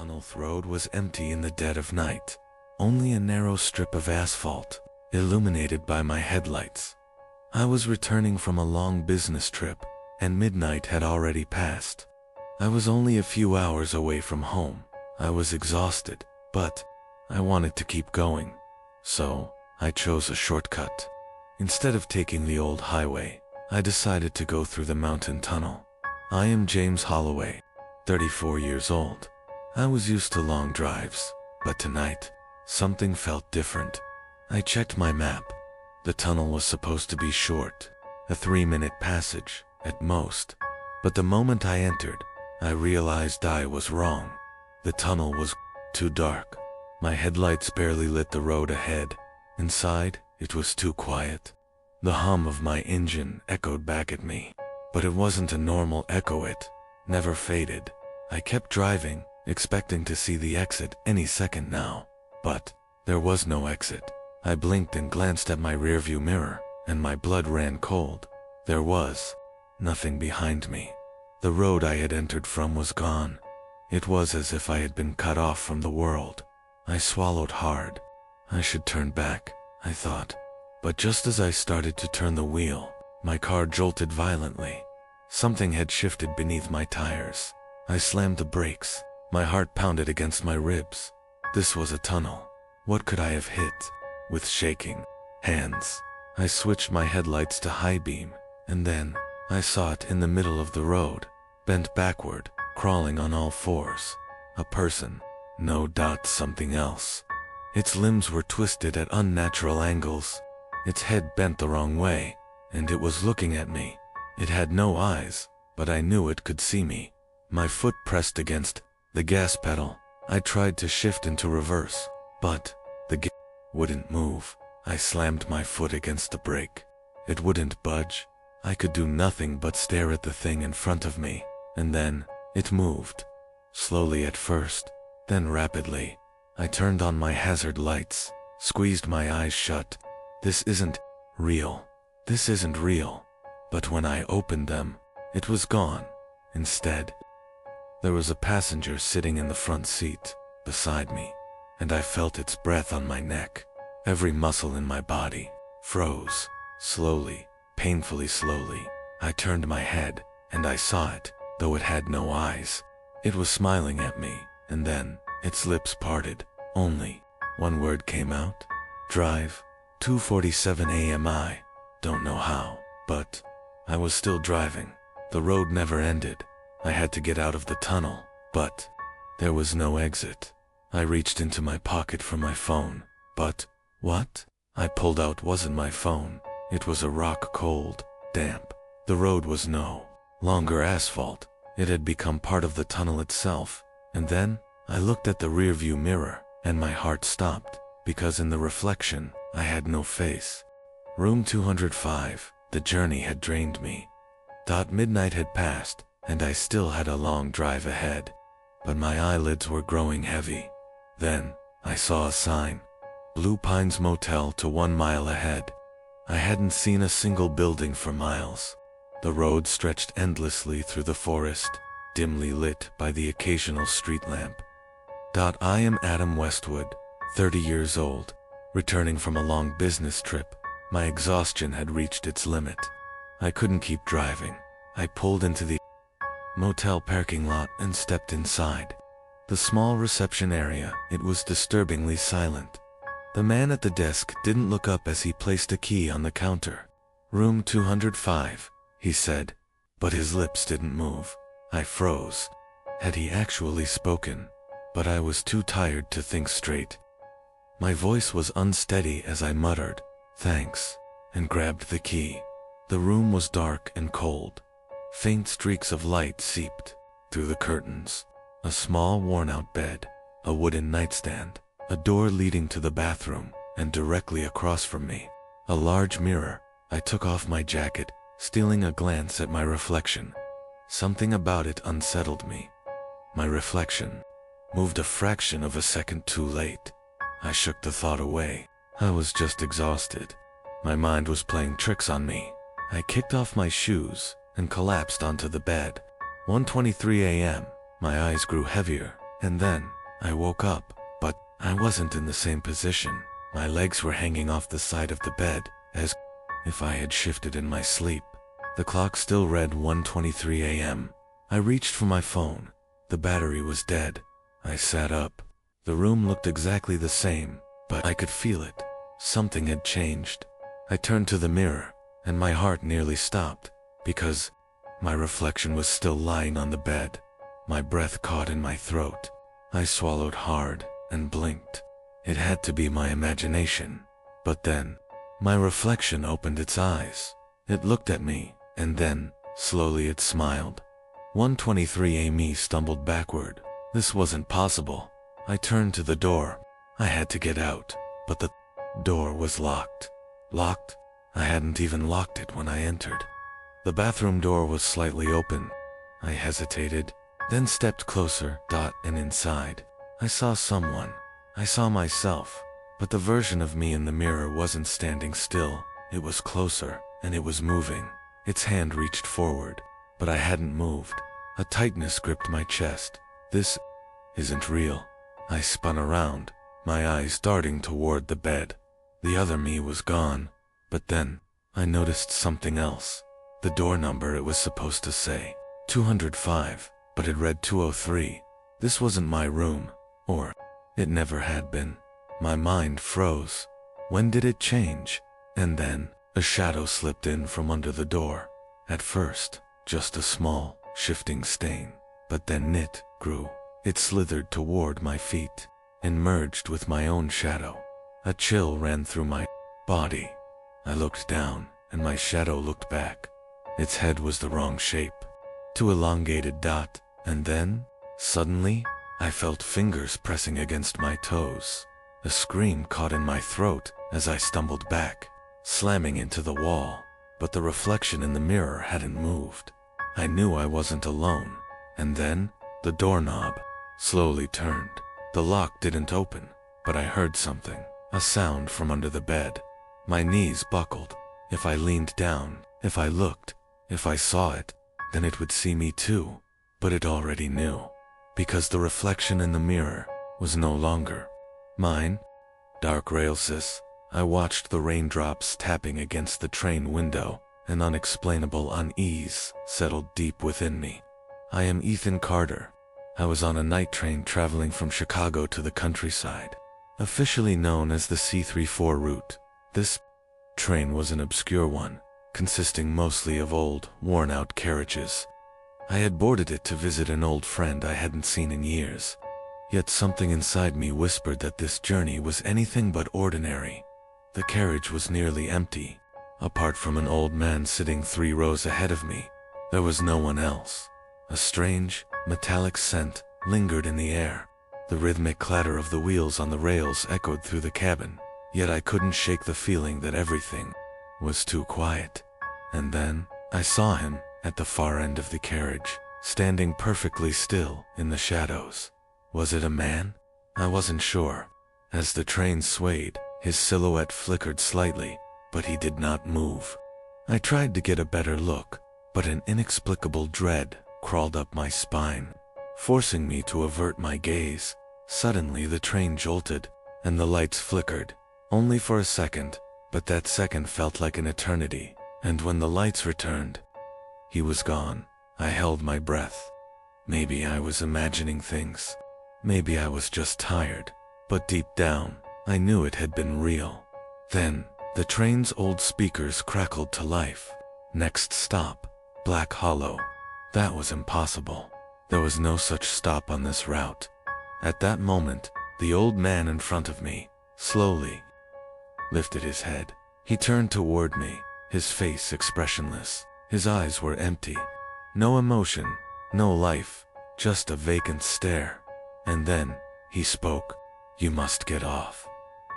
tunnel road was empty in the dead of night. Only a narrow strip of asphalt, illuminated by my headlights. I was returning from a long business trip, and midnight had already passed. I was only a few hours away from home. I was exhausted, but I wanted to keep going. So, I chose a shortcut. Instead of taking the old highway, I decided to go through the mountain tunnel. I am James Holloway, 34 years old. I was used to long drives, but tonight, something felt different. I checked my map. The tunnel was supposed to be short, a 3-minute passage, at most. But the moment I entered, I realized I was wrong. The tunnel was too dark. My headlights barely lit the road ahead. Inside, it was too quiet. The hum of my engine echoed back at me. But it wasn't a normal echo, it never faded. I kept driving, expecting to see the exit any second now. But there was no exit. I blinked and glanced at my rearview mirror, and my blood ran cold. There was nothing behind me. The road I had entered from was gone. It was as if I had been cut off from the world. I swallowed hard. I should turn back, I thought. But just as I started to turn the wheel, my car jolted violently. Something had shifted beneath my tires. I slammed the brakes. My heart pounded against my ribs. This was a tunnel. What could I have hit? With shaking hands, I switched my headlights to high beam, and then I saw it in the middle of the road, bent backward, crawling on all fours. A person. No doubt something else. Its limbs were twisted at unnatural angles. Its head bent the wrong way, and it was looking at me. It had no eyes, but I knew it could see me. My foot pressed against the gas pedal. I tried to shift into reverse, but the gas wouldn't move. I slammed my foot against the brake. It wouldn't budge. I could do nothing but stare at the thing in front of me, and then it moved. Slowly at first, then rapidly. I turned on my hazard lights, squeezed my eyes shut. This isn't real. This isn't real. But when I opened them, it was gone. Instead, there was a passenger sitting in the front seat, beside me, and I felt its breath on my neck. Every muscle in my body froze. Slowly, painfully slowly, I turned my head, and I saw it, though it had no eyes. It was smiling at me, and then its lips parted. Only one word came out. Drive. 2:47 a.m. I don't know how, but I was still driving. The road never ended. I had to get out of the tunnel, but there was no exit. I reached into my pocket for my phone, but what I pulled out wasn't my phone. It was a rock cold, damp. The road was no longer asphalt. It had become part of the tunnel itself. And then I looked at the rearview mirror, and my heart stopped, because in the reflection, I had no face. Room 205, the journey had drained me. Midnight had passed, and I still had a long drive ahead. But my eyelids were growing heavy. Then, I saw a sign. Blue Pines Motel to 1 mile ahead. I hadn't seen a single building for miles. The road stretched endlessly through the forest, dimly lit by the occasional street lamp. I am Adam Westwood, 30 years old. Returning from a long business trip, my exhaustion had reached its limit. I couldn't keep driving. I pulled into the motel parking lot and stepped inside. The small reception area, it was disturbingly silent. The man at the desk didn't look up as he placed a key on the counter. Room 205, he said, but his lips didn't move. I froze. Had he actually spoken? But I was too tired to think straight. My voice was unsteady as I muttered, "Thanks," and grabbed the key. The room was dark and cold. Faint streaks of light seeped through the curtains. A small worn-out bed, a wooden nightstand, a door leading to the bathroom, and directly across from me, a large mirror. I took off my jacket, stealing a glance at my reflection. Something about it unsettled me. My reflection moved a fraction of a second too late. I shook the thought away. I was just exhausted. My mind was playing tricks on me. I kicked off my shoes and collapsed onto the bed. 1:23 a.m. My eyes grew heavier, And then, I woke up, but I wasn't in the same position. My legs were hanging off the side of the bed, as if I had shifted in my sleep. The clock still read 1:23 a.m. I reached for my phone. The battery was dead. I sat up. The room looked exactly the same, but I could feel it. Something had changed. I turned to the mirror, and my heart nearly stopped, because my reflection was still lying on the bed. My breath caught in my throat. I swallowed hard and blinked. It had to be my imagination. But then, my reflection opened its eyes. It looked at me, and then, slowly it smiled. 1:23 a.m. stumbled backward. This wasn't possible. I turned to the door. I had to get out, but the door was locked. Locked? I hadn't even locked it when I entered. The bathroom door was slightly open. I hesitated, then stepped closer, and inside, I saw someone. I saw myself, but the version of me in the mirror wasn't standing still. It was closer, and it was moving. Its hand reached forward, but I hadn't moved. A tightness gripped my chest. This isn't real. I spun around, my eyes darting toward the bed. The other me was gone, but then, I noticed something else. The door number it was supposed to say 205, but it read 203. This wasn't my room, or it never had been. My mind froze. When did it change? And then, a shadow slipped in from under the door. At first, just a small, shifting stain, but then it grew. It slithered toward my feet, and merged with my own shadow. A chill ran through my body. I looked down, and my shadow looked back. Its head was the wrong shape, too elongated, and then, suddenly, I felt fingers pressing against my toes. A scream caught in my throat as I stumbled back, slamming into the wall, but the reflection in the mirror hadn't moved. I knew I wasn't alone, and then, the doorknob slowly turned. The lock didn't open, but I heard something, a sound from under the bed. My knees buckled. If I leaned down, if I looked, if I saw it, then it would see me too. But it already knew, because the reflection in the mirror was no longer mine. Dark railsis. I watched the raindrops tapping against the train window. An unexplainable unease settled deep within me. I am Ethan Carter. I was on a night train traveling from Chicago to the countryside, officially known as the C34 route. This train was an obscure one, consisting mostly of old, worn-out carriages. I had boarded it to visit an old friend I hadn't seen in years. Yet something inside me whispered that this journey was anything but ordinary. The carriage was nearly empty. Apart from an old man sitting 3 rows ahead of me, there was no one else. A strange, metallic scent lingered in the air. The rhythmic clatter of the wheels on the rails echoed through the cabin, yet I couldn't shake the feeling that everything was too quiet. And then, I saw him, at the far end of the carriage, standing perfectly still in the shadows. Was it a man? I wasn't sure. As the train swayed, his silhouette flickered slightly, but he did not move. I tried to get a better look, but an inexplicable dread crawled up my spine, forcing me to avert my gaze. Suddenly the train jolted, and the lights flickered, only for a second, but that second felt like an eternity, and when the lights returned, he was gone. I held my breath. Maybe I was imagining things. Maybe I was just tired, but deep down, I knew it had been real. Then, the train's old speakers crackled to life. Next stop, Black Hollow. That was impossible. There was no such stop on this route. At that moment, the old man in front of me, slowly, lifted his head. He turned toward me, his face expressionless. His eyes were empty. No emotion, no life, just a vacant stare. And then, he spoke. "You must get off."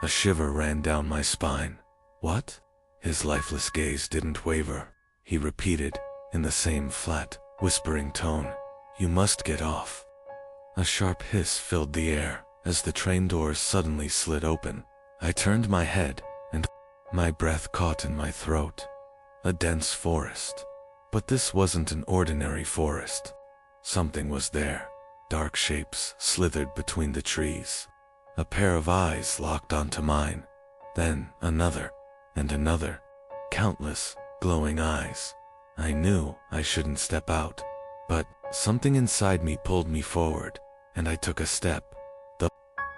A shiver ran down my spine. "What?" His lifeless gaze didn't waver. He repeated, in the same flat, whispering tone, "You must get off." A sharp hiss filled the air, as the train doors suddenly slid open. I turned my head, and my breath caught in my throat. A dense forest. But this wasn't an ordinary forest. Something was there. dark shapes slithered between the trees. A pair of eyes locked onto mine, then another, and another. Countless, glowing eyes. I knew I shouldn't step out, but something inside me pulled me forward, and I took a step. The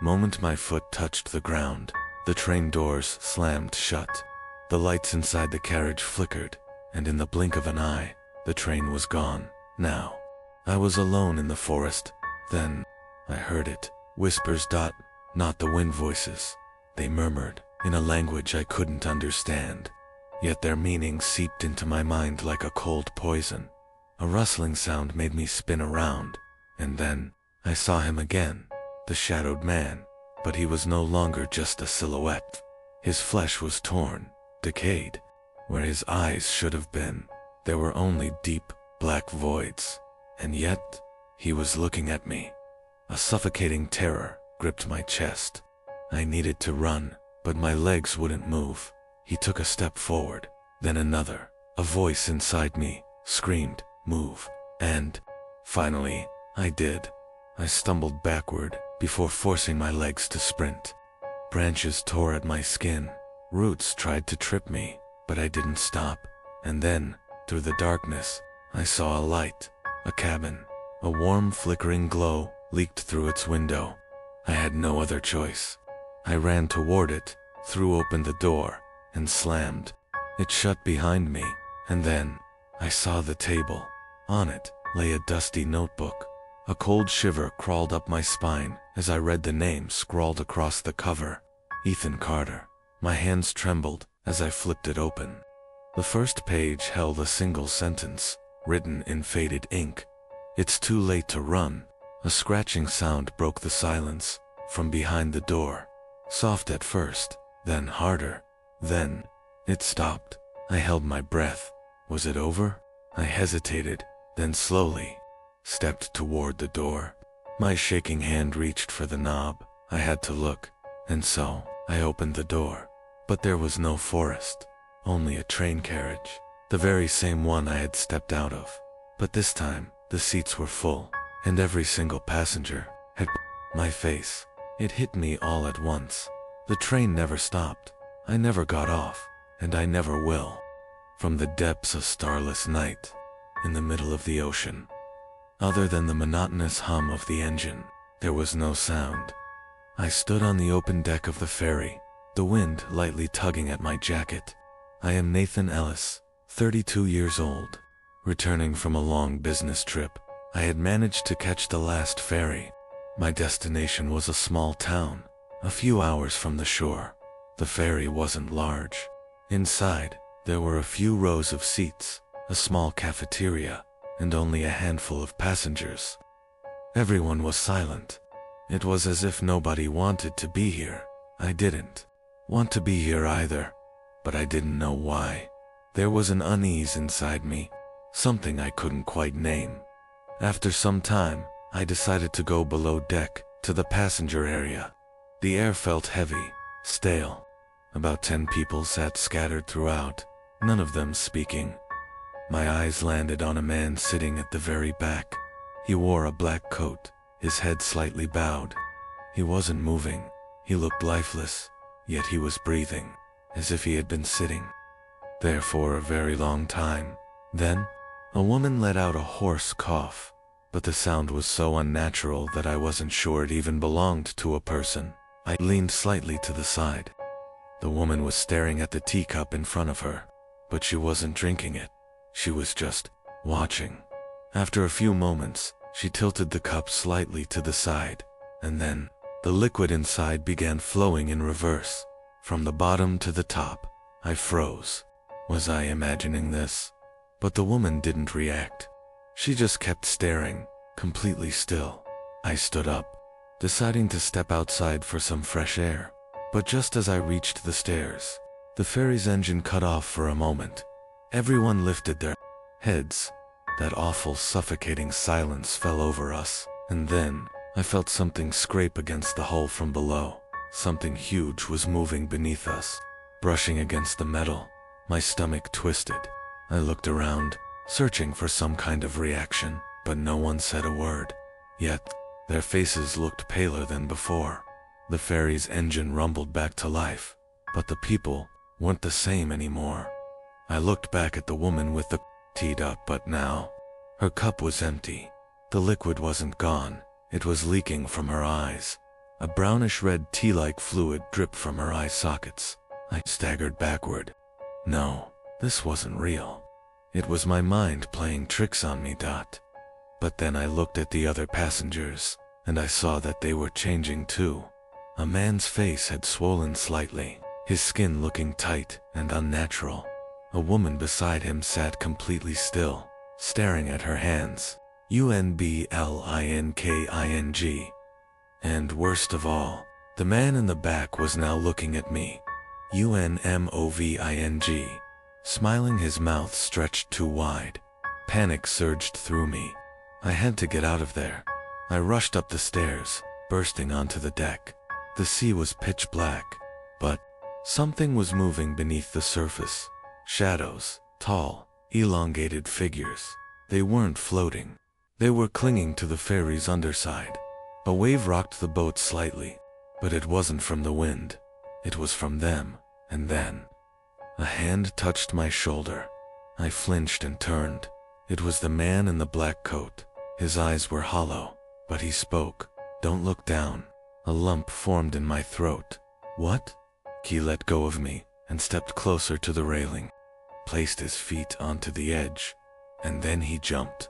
moment my foot touched the ground, the train doors slammed shut. The lights inside the carriage flickered, and in the blink of an eye, the train was gone. Now, I was alone in the forest. Then, I heard it. Whispers. Not the wind voices. They murmured, in a language I couldn't understand. Yet their meaning seeped into my mind like a cold poison. A rustling sound made me spin around, and then, I saw him again, the shadowed man, but he was no longer just a silhouette. His flesh was torn, decayed. Where his eyes should have been, there were only deep, black voids. And yet, he was looking at me. A suffocating terror gripped my chest. I needed to run, but my legs wouldn't move. He took a step forward, then another. A voice inside me screamed, "Move." And, finally, I did. I stumbled backward before forcing my legs to sprint. Branches tore at my skin. Roots tried to trip me, but I didn't stop. And then, through the darkness, I saw a light, a cabin. A warm, flickering glow leaked through its window. I had no other choice. I ran toward it, threw open the door, and slammed. It shut behind me, and then, I saw the table. On it lay a dusty notebook. A cold shiver crawled up my spine as I read the name scrawled across the cover. Ethan Carter. My hands trembled as I flipped it open. The first page held a single sentence, written in faded ink. "It's too late to run." A scratching sound broke the silence from behind the door. Soft at first, then harder. Then, it stopped. I held my breath. Was it over? I hesitated, then slowly stepped toward the door. My shaking hand reached for the knob. I had to look, and so I opened the door. But there was no forest, only a train carriage, the very same one I had stepped out of. But this time, the seats were full, and every single passenger had my face. It hit me all at once. The train never stopped. I never got off, and I never will. From the depths of starless night, in the middle of the ocean, other than the monotonous hum of the engine, there was no sound. I stood on the open deck of the ferry, the wind lightly tugging at my jacket. I am Nathan Ellis, 32 years old. Returning from a long business trip, I had managed to catch the last ferry. My destination was a small town, a few hours from the shore. The ferry wasn't large. Inside, there were a few rows of seats, a small cafeteria, and only a handful of passengers. Everyone was silent. It was as if nobody wanted to be here. I didn't want to be here either, but I didn't know why. There was an unease inside me, something I couldn't quite name. After some time, I decided to go below deck, to the passenger area. The air felt heavy, stale. About 10 people sat scattered throughout, none of them speaking. My eyes landed on a man sitting at the very back. He wore a black coat, his head slightly bowed. He wasn't moving. He looked lifeless, yet he was breathing, as if he had been sitting there for a very long time. Then, a woman let out a hoarse cough, but the sound was so unnatural that I wasn't sure it even belonged to a person. I leaned slightly to the side. The woman was staring at the teacup in front of her, but she wasn't drinking it. She was just watching. After a few moments, she tilted the cup slightly to the side, and then, the liquid inside began flowing in reverse, from the bottom to the top. I froze. Was I imagining this? But the woman didn't react. She just kept staring, completely still. I stood up, deciding to step outside for some fresh air. But just as I reached the stairs, the ferry's engine cut off for a moment. Everyone lifted their heads. That awful, suffocating silence fell over us, and then I felt something scrape against the hull from below. Something huge was moving beneath us, brushing against the metal. My stomach twisted. I looked around, searching for some kind of reaction, but no one said a word. Yet, their faces looked paler than before. The ferry's engine rumbled back to life, but the people weren't the same anymore. I looked back at the woman with the teed up, but now, her cup was empty. The liquid wasn't gone, it was leaking from her eyes. A brownish-red tea-like fluid dripped from her eye sockets. I staggered backward. No, this wasn't real. It was my mind playing tricks on me. But then I looked at the other passengers, and I saw that they were changing too. A man's face had swollen slightly, his skin looking tight and unnatural. A woman beside him sat completely still, staring at her hands. Unblinking. And worst of all, the man in the back was now looking at me. Unmoving. Smiling, his mouth stretched too wide. Panic surged through me. I had to get out of there. I rushed up the stairs, bursting onto the deck. The sea was pitch black, but something was moving beneath the surface. Shadows, tall, elongated figures. They weren't floating. They were clinging to the ferry's underside. A wave rocked the boat slightly, but it wasn't from the wind. It was from them, and then a hand touched my shoulder. I flinched and turned. It was the man in the black coat. His eyes were hollow, but he spoke. "Don't look down." A lump formed in my throat. "What?" He let go of me and stepped closer to the railing, placed his feet onto the edge, and then he jumped.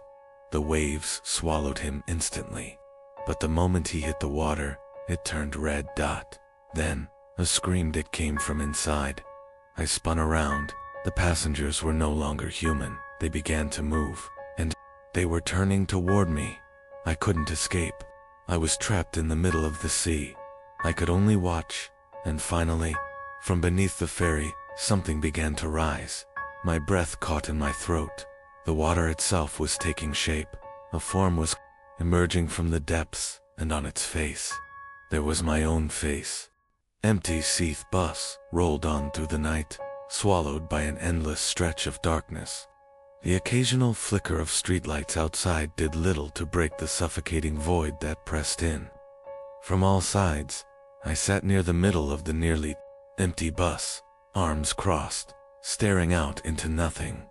The waves swallowed him instantly, but the moment he hit the water, it turned red. Then, a scream that came from inside. I spun around. The passengers were no longer human. They began to move, and they were turning toward me. I couldn't escape. I was trapped in the middle of the sea. I could only watch, and finally, from beneath the ferry, something began to rise. My breath caught in my throat. The water itself was taking shape. A form was emerging from the depths, and on its face, there was my own face. Empty Seath bus rolled on through the night, swallowed by an endless stretch of darkness. The occasional flicker of streetlights outside did little to break the suffocating void that pressed in. From all sides, I sat near the middle of the nearly empty bus, arms crossed, staring out into nothing.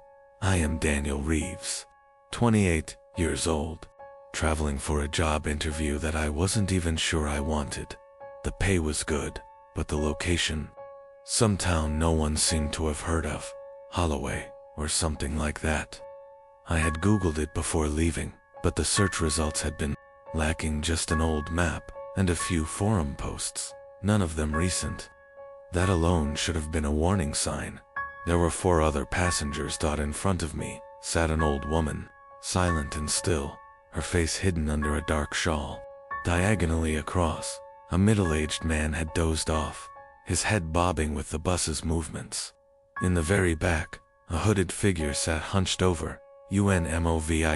I am Daniel Reeves, 28 years old, traveling for a job interview that I wasn't even sure I wanted. The pay was good, but the location, some town no one seemed to have heard of, Holloway, or something like that. I had Googled it before leaving, but the search results had been lacking just an old map and a few forum posts, none of them recent. That alone should have been a warning sign. There were 4 other passengers. In front of me sat an old woman, silent and still, her face hidden under a dark shawl. Diagonally across, a middle-aged man had dozed off, his head bobbing with the bus's movements. In the very back, a hooded figure sat hunched over, unmoving.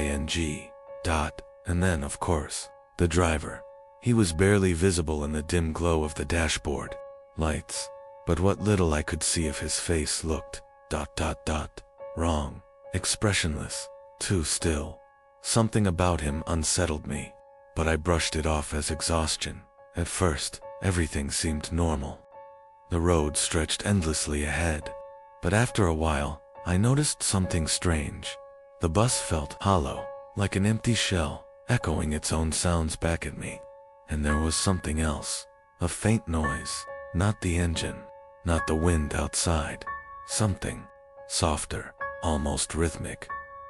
And then, of course, the driver. He was barely visible in the dim glow of the dashboard lights, but what little I could see of his face looked wrong, expressionless, too still. Something about him unsettled me, but I brushed it off as exhaustion. At first, everything seemed normal. The road stretched endlessly ahead, but after a while, I noticed something strange. The bus felt hollow, like an empty shell, echoing its own sounds back at me. And there was something else, a faint noise, not the engine, not the wind outside, something softer, almost rhythmic.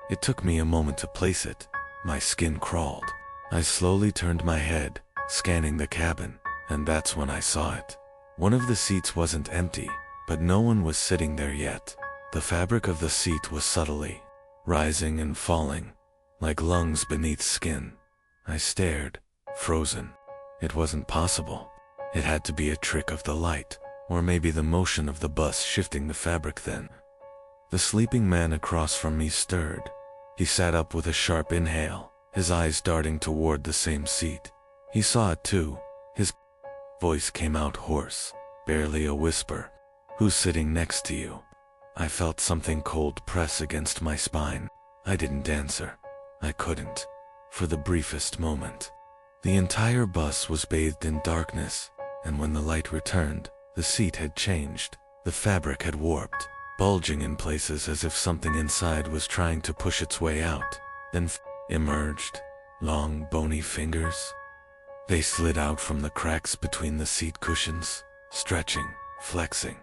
It took me a moment to place it. My skin crawled. I slowly turned my head, scanning the cabin, and that's when I saw it. One of the seats wasn't empty, but no one was sitting there yet. The fabric of the seat was subtly rising and falling, like lungs beneath skin. I stared, frozen. It wasn't possible. It had to be a trick of the light, or maybe the motion of the bus shifting the fabric then. The sleeping man across from me stirred. He sat up with a sharp inhale, his eyes darting toward the same seat. He saw it too. His voice came out hoarse, barely a whisper. "Who's sitting next to you?" I felt something cold press against my spine. I didn't answer. I couldn't. For the briefest moment, The entire bus was bathed in darkness, and when the light returned, the seat had changed. The fabric had warped, bulging in places as if something inside was trying to push its way out. Then emerged long, bony fingers. They slid out from the cracks between the seat cushions, stretching, flexing.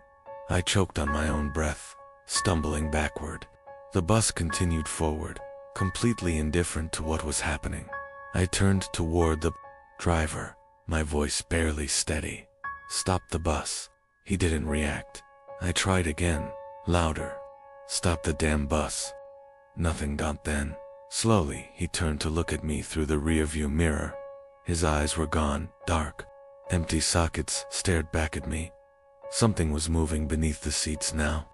I choked on my own breath, stumbling backward. The bus continued forward, completely indifferent to what was happening. I turned toward the driver, my voice barely steady. "Stop the bus." He didn't react. I tried again, louder. "Stop the damn bus." Nothing. Then, slowly, he turned to look at me through the rearview mirror. His eyes were gone, dark, empty sockets stared back at me. Something was moving beneath the seats now.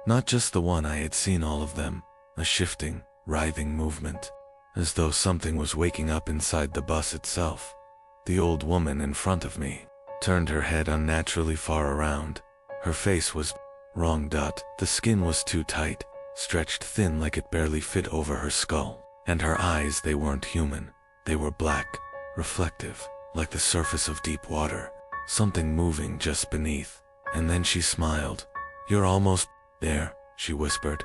Not just the one I had seen, all of them. A shifting, writhing movement, as though something was waking up inside the bus itself. The old woman in front of me turned her head unnaturally far around. Her face was wrong. The skin was too tight, stretched thin like it barely fit over her skull. And her eyes, they weren't human. They were black, reflective, like the surface of deep water. Something moving just beneath. And then she smiled. "You're almost there," she whispered.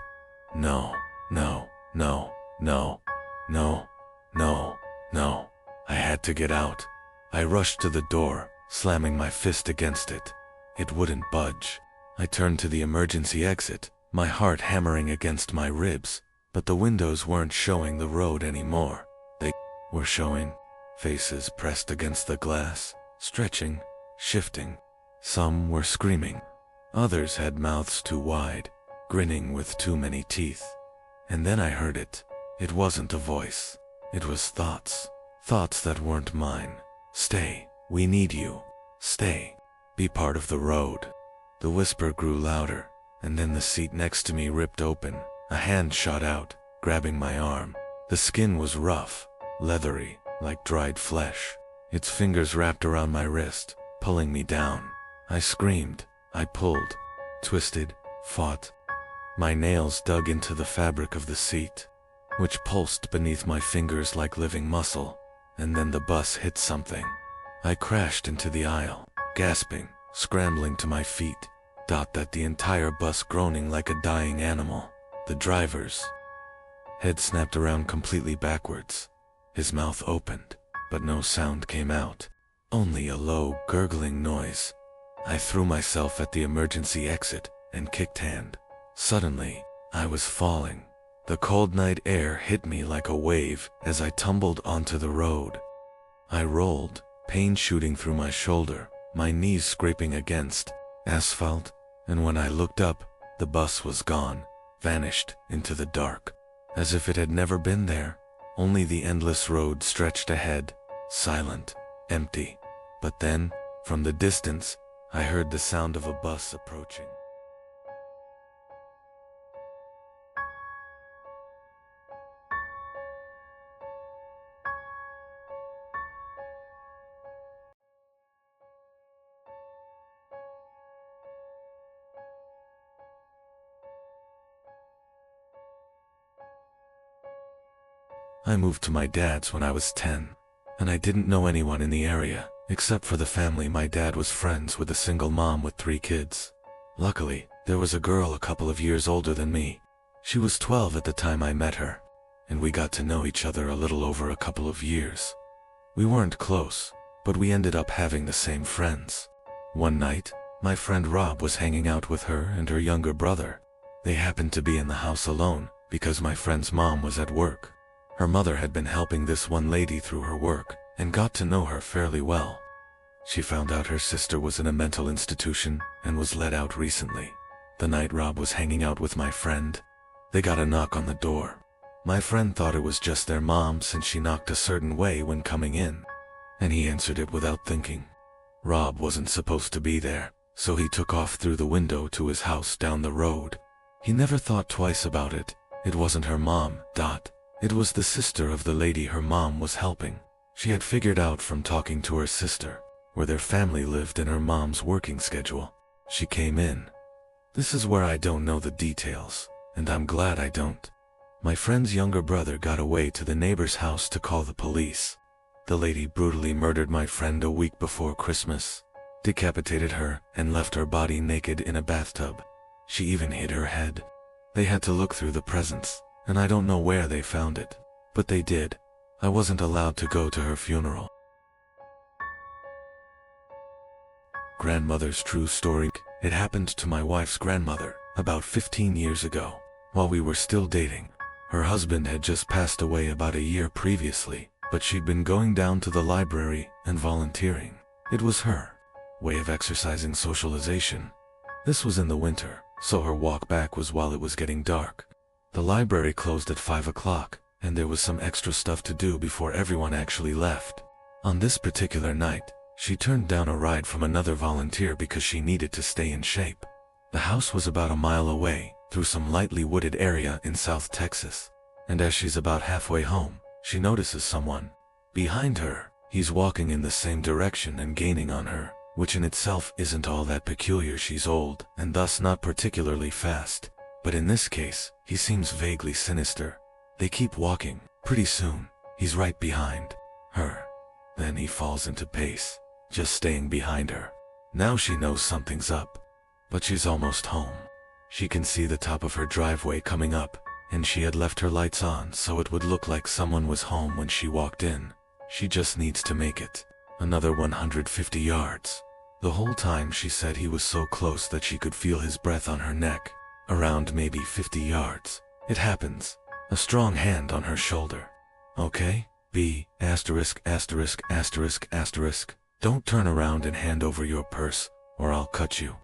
No, no, no, no, no, no, no. I had to get out. I rushed to the door, slamming my fist against it. It wouldn't budge. I turned to the emergency exit, my heart hammering against my ribs, but the windows weren't showing the road anymore. They were showing faces pressed against the glass, stretching, shifting. Some were screaming. Others had mouths too wide, grinning with too many teeth. And then I heard it. It wasn't a voice. It was thoughts. Thoughts that weren't mine. "Stay. We need you. Stay. Be part of the road." The whisper grew louder, and then the seat next to me ripped open. A hand shot out, grabbing my arm. The skin was rough, leathery, like dried flesh. Its fingers wrapped around my wrist, pulling me down. I screamed. I pulled, twisted, fought. My nails dug into the fabric of the seat, which pulsed beneath my fingers like living muscle. And then the bus hit something. I crashed into the aisle, gasping, scrambling to my feet. That the entire bus groaning like a dying animal. The driver's head snapped around completely backwards. His mouth opened, but no sound came out. Only a low, gurgling noise. I threw myself at the emergency exit and kicked hand. Suddenly, I was falling. The cold night air hit me like a wave as I tumbled onto the road. I rolled, pain shooting through my shoulder, my knees scraping against asphalt, and when I looked up, the bus was gone, vanished into the dark, as if it had never been there. Only the endless road stretched ahead, silent, empty. But then, from the distance, I heard the sound of a bus approaching. I moved to my dad's when I was 10, and I didn't know anyone in the area, except for the family. My dad was friends with a single mom with 3 kids. Luckily, there was a girl a couple of years older than me. She was 12 at the time I met her, and we got to know each other a little over a couple of years. We weren't close, but we ended up having the same friends. One night, my friend Rob was hanging out with her and her younger brother. They happened to be in the house alone because my friend's mom was at work. Her mother had been helping this one lady through her work and got to know her fairly well. She found out her sister was in a mental institution and was let out recently. The night Rob was hanging out with my friend, they got a knock on the door. My friend thought it was just their mom since she knocked a certain way when coming in, and he answered it without thinking. Rob wasn't supposed to be there, so he took off through the window to his house down the road. He never thought twice about it. It wasn't her mom. It was the sister of the lady her mom was helping. She had figured out from talking to her sister where their family lived and her mom's working schedule. She came in. This is where I don't know the details, and I'm glad I don't. My friend's younger brother got away to the neighbor's house to call the police. The lady brutally murdered my friend a week before Christmas, decapitated her, and left her body naked in a bathtub. She even hid her head. They had to look through the presents, and I don't know where they found it, but they did. I wasn't allowed to go to her funeral. Grandmother's true story. It happened to my wife's grandmother about 15 years ago, while we were still dating. Her husband had just passed away about a year previously, but she'd been going down to the library and volunteering. It was her way of exercising socialization. This was in the winter, so her walk back was while it was getting dark. The library closed at 5 o'clock, and there was some extra stuff to do before everyone actually left. On this particular night, she turned down a ride from another volunteer because she needed to stay in shape. The house was about a mile away, through some lightly wooded area in South Texas. And as she's about halfway home, she notices someone behind her. He's walking in the same direction and gaining on her, which in itself isn't all that peculiar. She's old, and thus not particularly fast. But in this case, he seems vaguely sinister. They keep walking. Pretty soon, he's right behind her. Then he falls into pace, just staying behind her. Now she knows something's up, but she's almost home. She can see the top of her driveway coming up, and she had left her lights on so it would look like someone was home when she walked in. She just needs to make it another 150 yards. The whole time she said he was so close that she could feel his breath on her neck. Around maybe 50 yards. It happens. A strong hand on her shoulder. Okay, B, asterisk, asterisk, asterisk, asterisk. Don't turn around and hand over your purse, or I'll cut you.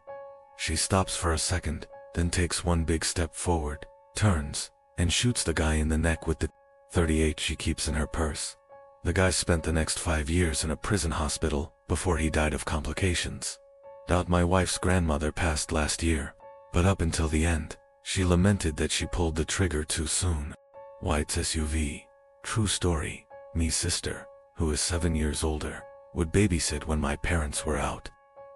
She stops for a second, then takes one big step forward, turns, and shoots the guy in the neck with the .38 she keeps in her purse. The guy spent the next 5 years in a prison hospital before he died of complications. My wife's grandmother passed last year, but up until the end, she lamented that she pulled the trigger too soon. White's SUV. True story. Me sister, who is 7 years older, would babysit when my parents were out.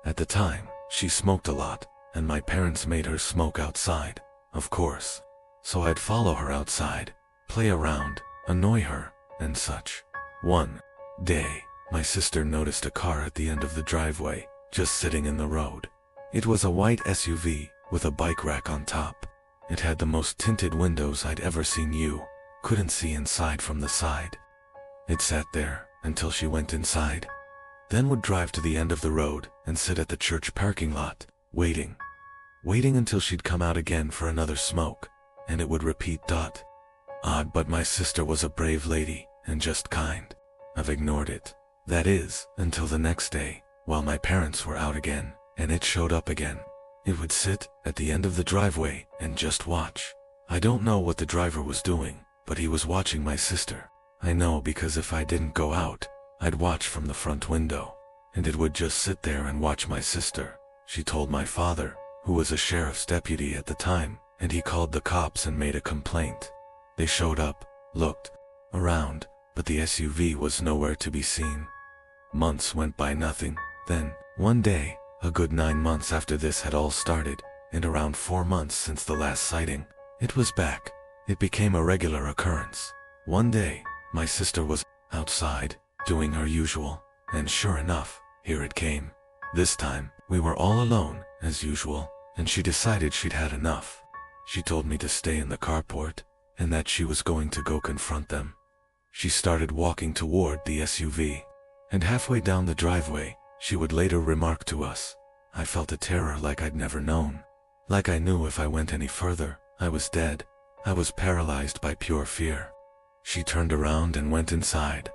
At the time, she smoked a lot, and my parents made her smoke outside, of course. So I'd follow her outside, play around, annoy her, and such. One day, my sister noticed a car at the end of the driveway, just sitting in the road. It was a white SUV, with a bike rack on top. It had the most tinted windows I'd ever seen. You couldn't see inside from the side. It sat there until she went inside, then would drive to the end of the road and sit at the church parking lot, waiting until she'd come out again for another smoke, and it would repeat. Odd, but my sister was a brave lady and just kind. I've ignored it. That is, until the next day, while my parents were out again, and it showed up again. It would sit at the end of the driveway and just watch. I don't know what the driver was doing, but he was watching my sister. I know because if I didn't go out, I'd watch from the front window, and it would just sit there and watch my sister. She told my father, who was a sheriff's deputy at the time, and he called the cops and made a complaint. They showed up, looked around, but the SUV was nowhere to be seen. Months went by, nothing. Then, one day, a good 9 months after this had all started, and around 4 months since the last sighting, it was back. It became a regular occurrence. One day, my sister was outside, doing her usual, and sure enough, here it came. This time, we were all alone, as usual, and she decided she'd had enough. She told me to stay in the carport, and that she was going to go confront them. She started walking toward the SUV, and halfway down the driveway, she would later remark to us, I felt a terror like I'd never known. Like I knew if I went any further, I was dead. I was paralyzed by pure fear. She turned around and went inside.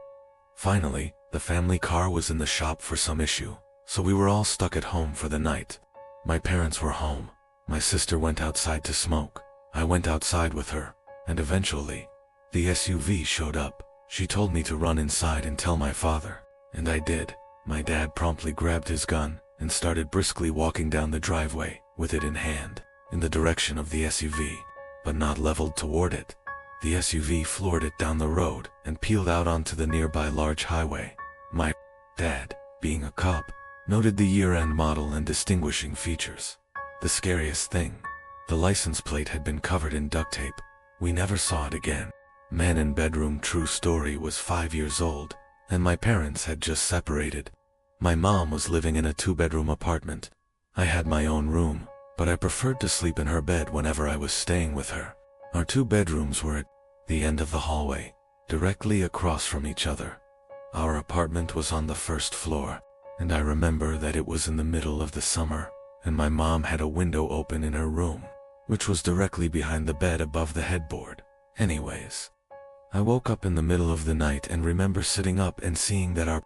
Finally, the family car was in the shop for some issue, so we were all stuck at home for the night. My parents were home. My sister went outside to smoke. I went outside with her, and eventually, the SUV showed up. She told me to run inside and tell my father, and I did. My dad promptly grabbed his gun and started briskly walking down the driveway, with it in hand, in the direction of the SUV, but not leveled toward it. The SUV floored it down the road and peeled out onto the nearby large highway. My dad, being a cop, noted the year-end model and distinguishing features. The scariest thing, the license plate had been covered in duct tape. We never saw it again. Man in bedroom. True story. Was 5 years old. and my parents had just separated. My mom was living in a 2-bedroom apartment. I had my own room, but I preferred to sleep in her bed whenever I was staying with her. Our 2 bedrooms were at the end of the hallway, directly across from each other. Our apartment was on the 1st floor, and I remember that it was in the middle of the summer, and my mom had a window open in her room, which was directly behind the bed above the headboard. Anyways, I woke up in the middle of the night and remember sitting up and seeing that our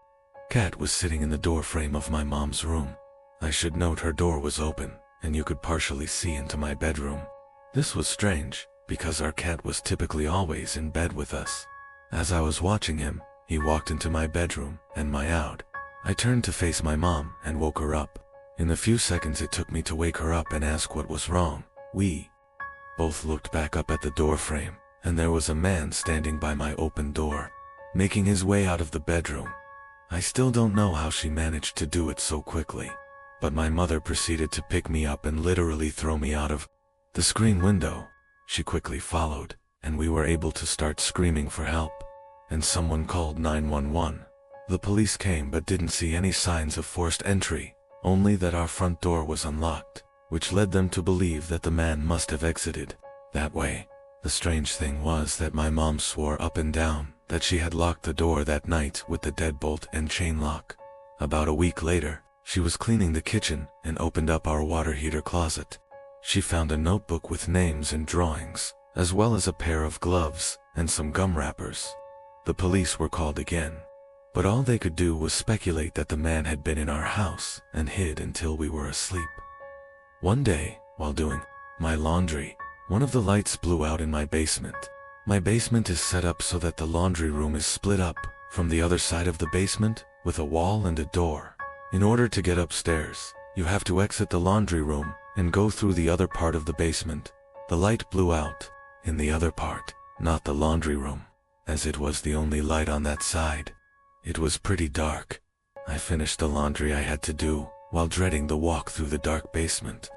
cat was sitting in the doorframe of my mom's room. I should note her door was open, and you could partially see into my bedroom. This was strange, because our cat was typically always in bed with us. As I was watching him, he walked into my bedroom and meowed. I turned to face my mom and woke her up. In the few seconds it took me to wake her up and ask what was wrong, we both looked back up at the doorframe, and there was a man standing by my open door, making his way out of the bedroom. I still don't know how she managed to do it so quickly, but my mother proceeded to pick me up and literally throw me out of the screen window. She quickly followed, and we were able to start screaming for help, and someone called 911. The police came but didn't see any signs of forced entry, only that our front door was unlocked, which led them to believe that the man must have exited that way. The strange thing was that my mom swore up and down that she had locked the door that night with the deadbolt and chain lock. About a week later, she was cleaning the kitchen and opened up our water heater closet. She found a notebook with names and drawings, as well as a pair of gloves and some gum wrappers. The police were called again, but all they could do was speculate that the man had been in our house and hid until we were asleep. One day, while doing my laundry, one of the lights blew out in my basement. My basement is set up so that the laundry room is split up from the other side of the basement with a wall and a door. In order to get upstairs, you have to exit the laundry room and go through the other part of the basement. The light blew out in the other part, not the laundry room, as it was the only light on that side. It was pretty dark. I finished the laundry I had to do while dreading the walk through the dark basement.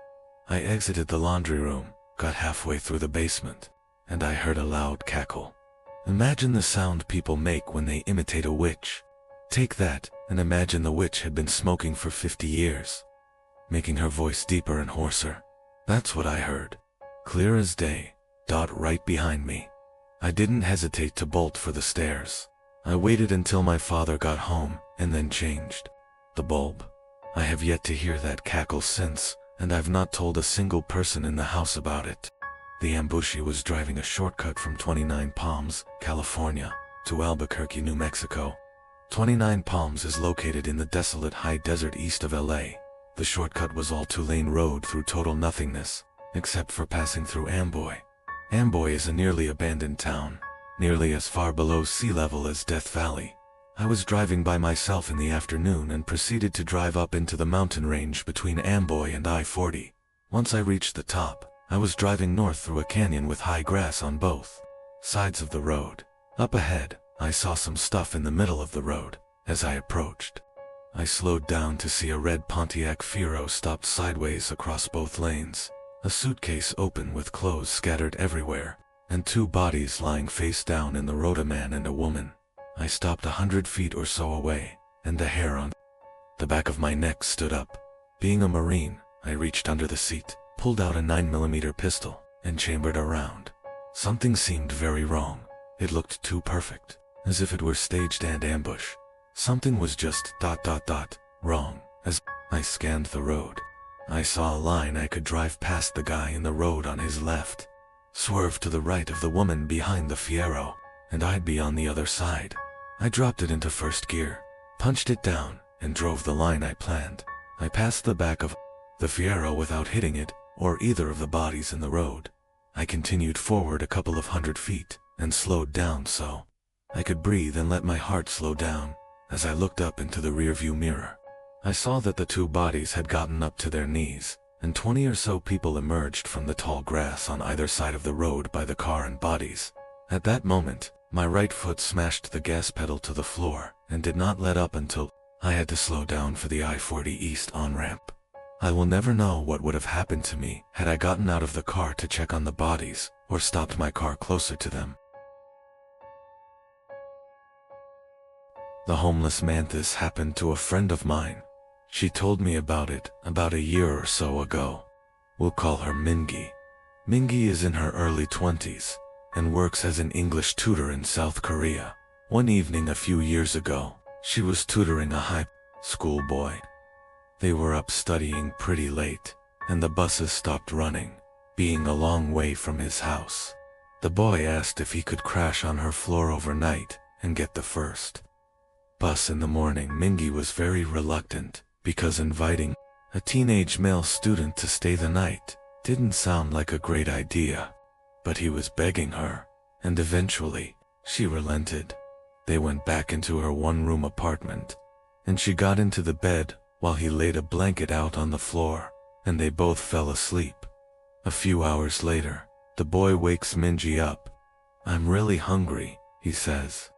I exited the laundry room, got halfway through the basement, and I heard a loud cackle. Imagine the sound people make when they imitate a witch. Take that, and imagine the witch had been smoking for 50 years, making her voice deeper and hoarser. That's what I heard, clear as day, right behind me. I didn't hesitate to bolt for the stairs. I waited until my father got home, and then changed the bulb. I have yet to hear that cackle since, and I've not told a single person in the house about it. The ambushy was driving a shortcut from 29 Palms, California, to Albuquerque, New Mexico. 29 Palms is located in the desolate high desert east of LA. The shortcut was all 2-lane road through total nothingness, except for passing through Amboy. Amboy is a nearly abandoned town, nearly as far below sea level as Death Valley. I was driving by myself in the afternoon and proceeded to drive up into the mountain range between Amboy and I-40. Once I reached the top, I was driving north through a canyon with high grass on both sides of the road. Up ahead, I saw some stuff in the middle of the road. As I approached, I slowed down to see a red Pontiac Fiero stopped sideways across both lanes, a suitcase open with clothes scattered everywhere, and 2 bodies lying face down in the road, a man and a woman. I stopped 100 feet or so away, and the hair on the back of my neck stood up. Being a Marine, I reached under the seat, pulled out a 9mm pistol, and chambered around. Something seemed very wrong. It looked too perfect, as if it were staged and ambush. Something was just ... wrong. As I scanned the road, I saw a line I could drive past the guy in the road on his left, swerve to the right of the woman behind the Fiero, and I'd be on the other side. I dropped it into first gear, punched it down, and drove the line I planned. I passed the back of the Fiero without hitting it, or either of the bodies in the road. I continued forward a couple of 100 feet, and slowed down so I could breathe and let my heart slow down. As I looked up into the rearview mirror, I saw that the 2 bodies had gotten up to their knees, and 20 or so people emerged from the tall grass on either side of the road by the car and bodies. At that moment, my right foot smashed the gas pedal to the floor and did not let up until I had to slow down for the I-40 East on-ramp. I will never know what would have happened to me had I gotten out of the car to check on the bodies or stopped my car closer to them. The homeless mantis happened to a friend of mine. She told me about it about a year or so ago. We'll call her Mingi. Mingi is in her early 20s and works as an English tutor in South Korea. One evening a few years ago, she was tutoring a high school boy. They were up studying pretty late, and the buses stopped running, being a long way from his house. The boy asked if he could crash on her floor overnight and get the first bus in the morning. Mingi was very reluctant, because inviting a teenage male student to stay the night didn't sound like a great idea. But he was begging her, and eventually, she relented. They went back into her one-room apartment, and she got into the bed while he laid a blanket out on the floor, and they both fell asleep. A few hours later, the boy wakes Minji up. "I'm really hungry," he says.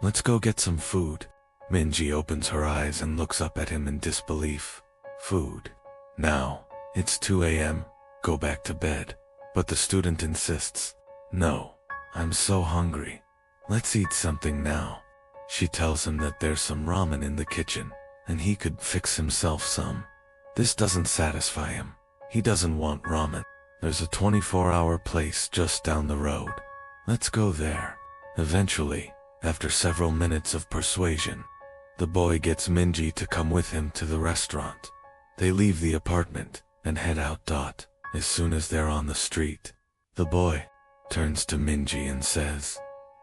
"Let's go get some food." Minji opens her eyes and looks up at him in disbelief. "Food? Now, it's 2 a.m., go back to bed." But the student insists. "No, I'm so hungry. Let's eat something now." She tells him that there's some ramen in the kitchen, and he could fix himself some. This doesn't satisfy him. He doesn't want ramen. There's a 24-hour place just down the road. Let's go there. Eventually, after several minutes of persuasion, the boy gets Minji to come with him to the restaurant. They leave the apartment and head out. As soon as they're on the street, the boy turns to Minji and says,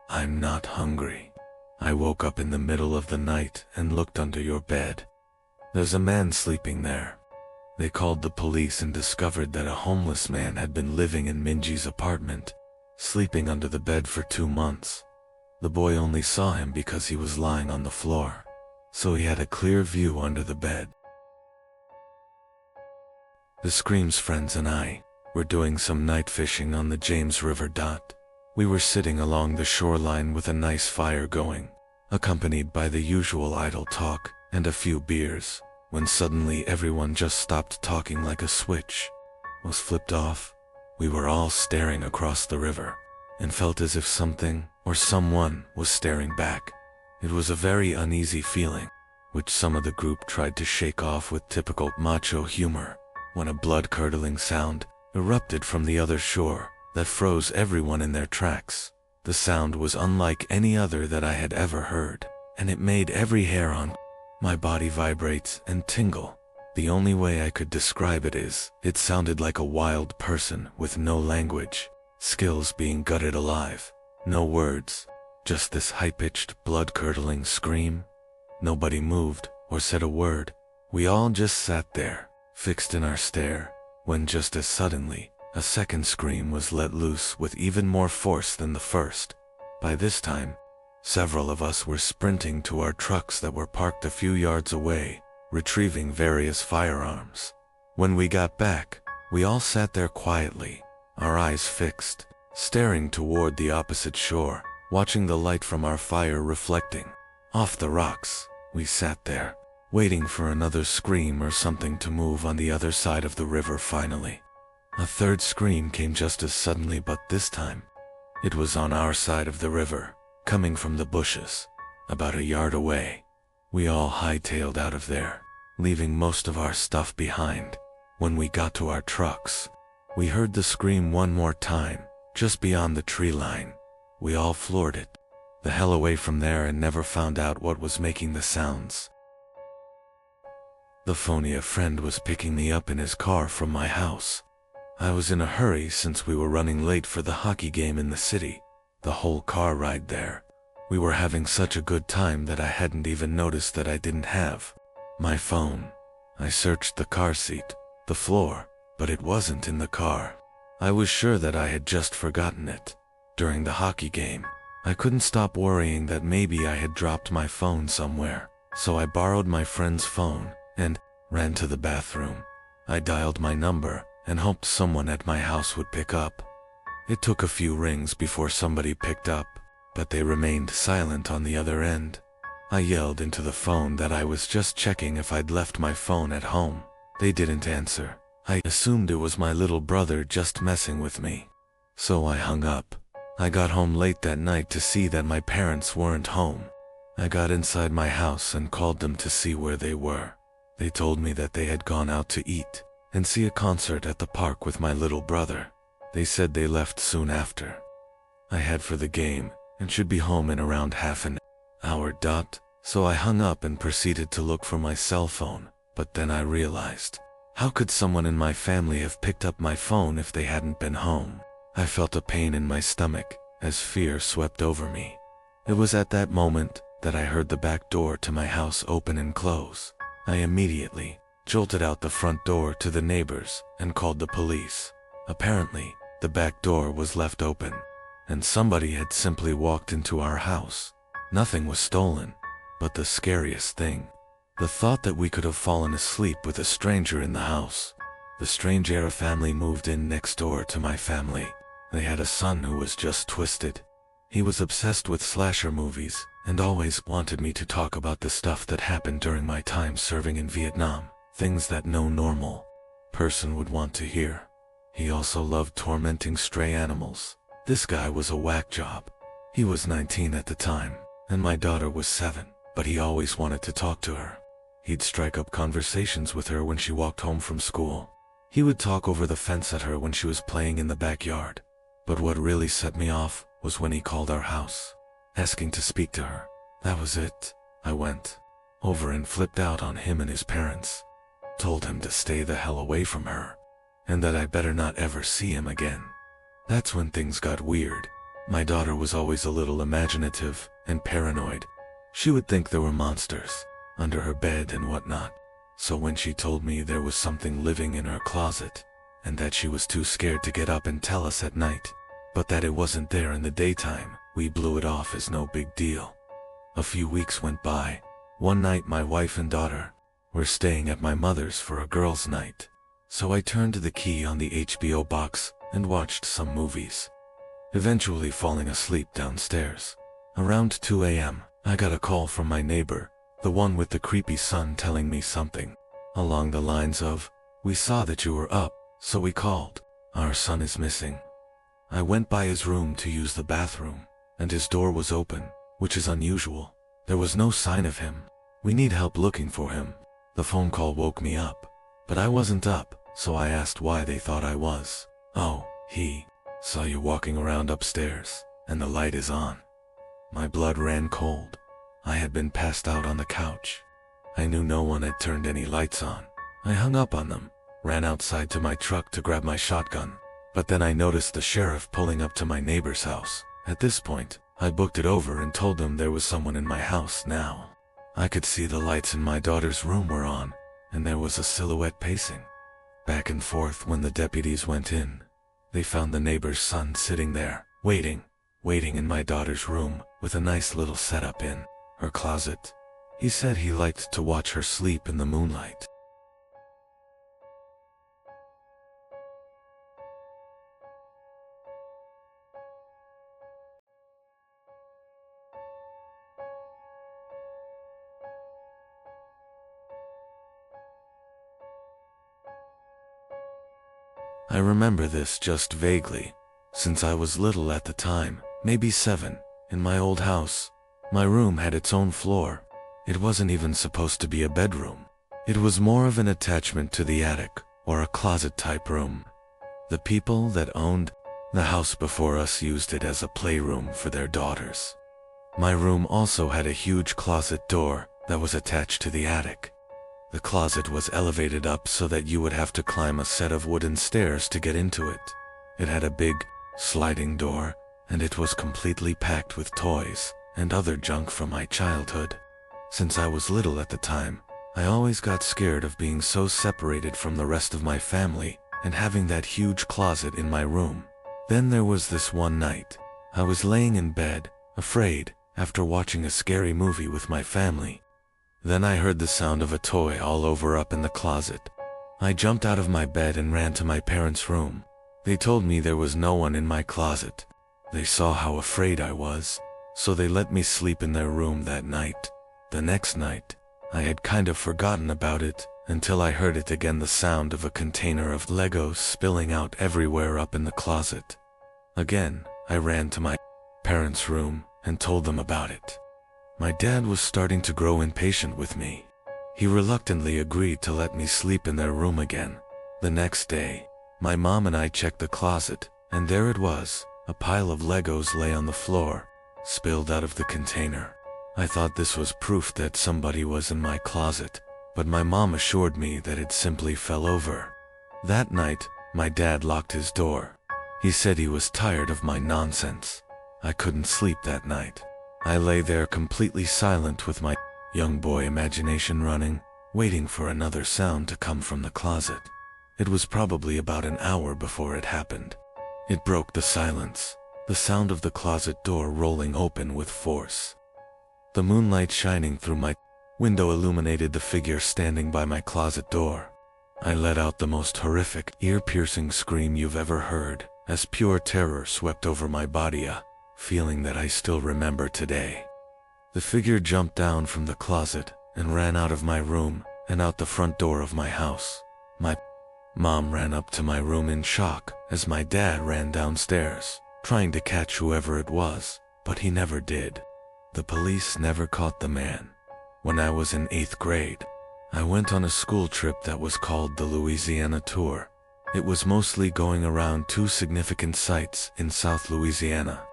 "I'm not hungry. I woke up in the middle of the night and looked under your bed. There's a man sleeping there." They called the police and discovered that a homeless man had been living in Minji's apartment, sleeping under the bed for 2 months. The boy only saw him because he was lying on the floor, so he had a clear view under the bed. The Scream's friends and I were doing some night fishing on the James River. We were sitting along the shoreline with a nice fire going, accompanied by the usual idle talk and a few beers, when suddenly everyone just stopped talking like a switch was flipped off. We were all staring across the river and felt as if something or someone was staring back. It was a very uneasy feeling, which some of the group tried to shake off with typical macho humor, when a blood-curdling sound erupted from the other shore that froze everyone in their tracks. The sound was unlike any other that I had ever heard, and it made every hair on my body vibrate and tingle. The only way I could describe it is, it sounded like a wild person with no language skills being gutted alive. No words, just this high-pitched, blood-curdling scream. Nobody moved or said a word. We all just sat there, fixed in our stare, when just as suddenly, a second scream was let loose with even more force than the first. By this time, several of us were sprinting to our trucks that were parked a few yards away, retrieving various firearms. When we got back, we all sat there quietly, our eyes fixed, staring toward the opposite shore, watching the light from our fire reflecting off the rocks. We sat there, waiting for another scream or something to move on the other side of the river. Finally, a third scream came just as suddenly, but this time, it was on our side of the river, coming from the bushes, about a yard away. We all hightailed out of there, leaving most of our stuff behind. When we got to our trucks, we heard the scream one more time, just beyond the tree line. We all floored it the hell away from there and never found out what was making the sounds. The phony friend was picking me up in his car from my house. I was in a hurry since we were running late for the hockey game in the city. The whole car ride there, we were having such a good time that I hadn't even noticed that I didn't have my phone. I searched the car seat, the floor, but it wasn't in the car. I was sure that I had just forgotten it during the hockey game. I couldn't stop worrying that maybe I had dropped my phone somewhere, so I borrowed my friend's phone and ran to the bathroom. I dialed my number and hoped someone at my house would pick up. It took a few rings before somebody picked up, but they remained silent on the other end. I yelled into the phone that I was just checking if I'd left my phone at home. They didn't answer. I assumed it was my little brother just messing with me, so I hung up. I got home late that night to see that my parents weren't home. I got inside my house and called them to see where they were. They told me that they had gone out to eat and see a concert at the park with my little brother. They said they left soon after. I had for the game and should be home in around half an hour. So I hung up and proceeded to look for my cell phone, but then I realized, how could someone in my family have picked up my phone if they hadn't been home? I felt a pain in my stomach as fear swept over me. It was at that moment that I heard the back door to my house open and close. I immediately jolted out the front door to the neighbors and called the police. Apparently, the back door was left open, and somebody had simply walked into our house. Nothing was stolen, but the scariest thing, the thought that we could have fallen asleep with a stranger in the house. The strange Era family moved in next door to my family. They had a son who was just twisted. He was obsessed with slasher movies and always wanted me to talk about the stuff that happened during my time serving in Vietnam, things that no normal person would want to hear. He also loved tormenting stray animals. This guy was a whack job. He was 19 at the time, and my daughter was 7, but he always wanted to talk to her. He'd strike up conversations with her when she walked home from school. He would talk over the fence at her when she was playing in the backyard. But what really set me off was when he called our house, asking to speak to her. That was it. I went over and flipped out on him and his parents. Told him to stay the hell away from her, and that I better not ever see him again. That's when things got weird. My daughter was always a little imaginative and paranoid. She would think there were monsters under her bed and whatnot. So when she told me there was something living in her closet, and that she was too scared to get up and tell us at night, but that it wasn't there in the daytime, we blew it off as no big deal. A few weeks went by. One night my wife and daughter were staying at my mother's for a girls' night. So I turned the key on the HBO box and watched some movies, eventually falling asleep downstairs. Around 2 a.m., I got a call from my neighbor, the one with the creepy son, telling me something along the lines of, "We saw that you were up, so we called. Our son is missing." I went by his room to use the bathroom, and his door was open, which is unusual. There was no sign of him. "We need help looking for him." The phone call woke me up, but I wasn't up, so I asked why they thought I was. "Oh, he saw you walking around upstairs, and the light is on." My blood ran cold. I had been passed out on the couch. I knew no one had turned any lights on. I hung up on them, ran outside to my truck to grab my shotgun, but then I noticed the sheriff pulling up to my neighbor's house. At this point, I booked it over and told them there was someone in my house now. I could see the lights in my daughter's room were on, and there was a silhouette pacing back and forth. When the deputies went in, they found the neighbor's son sitting there, waiting in my daughter's room, with a nice little setup in her closet. He said he liked to watch her sleep in the moonlight. I remember this just vaguely, since I was little at the time, maybe 7, in my old house. My room had its own floor. It wasn't even supposed to be a bedroom. It was more of an attachment to the attic, or a closet-type room. The people that owned the house before us used it as a playroom for their daughters. My room also had a huge closet door that was attached to the attic. The closet was elevated up so that you would have to climb a set of wooden stairs to get into it. It had a big, sliding door, and it was completely packed with toys and other junk from my childhood. Since I was little at the time, I always got scared of being so separated from the rest of my family and having that huge closet in my room. Then there was this one night. I was laying in bed, afraid, after watching a scary movie with my family. Then I heard the sound of a toy all over up in the closet. I jumped out of my bed and ran to my parents' room. They told me there was no one in my closet. They saw how afraid I was, so they let me sleep in their room that night. The next night, I had kind of forgotten about it until I heard it again, the sound of a container of Legos spilling out everywhere up in the closet. Again, I ran to my parents' room and told them about it. My dad was starting to grow impatient with me. He reluctantly agreed to let me sleep in their room again. The next day, my mom and I checked the closet, and there it was. A pile of Legos lay on the floor, spilled out of the container. I thought this was proof that somebody was in my closet, but my mom assured me that it simply fell over. That night, my dad locked his door. He said he was tired of my nonsense. I couldn't sleep that night. I lay there completely silent with my young boy imagination running, waiting for another sound to come from the closet. It was probably about an hour before it happened. It broke the silence, the sound of the closet door rolling open with force. The moonlight shining through my window illuminated the figure standing by my closet door. I let out the most horrific, ear-piercing scream you've ever heard, as pure terror swept over my body, a feeling that I still remember today. The figure jumped down from the closet and ran out of my room and out the front door of my house. My mom ran up to my room in shock as my dad ran downstairs, trying to catch whoever it was, but he never did. The police never caught the man. When I was in 8th grade, I went on a school trip that was called the Louisiana Tour. It was mostly going around 2 significant sites in South Louisiana.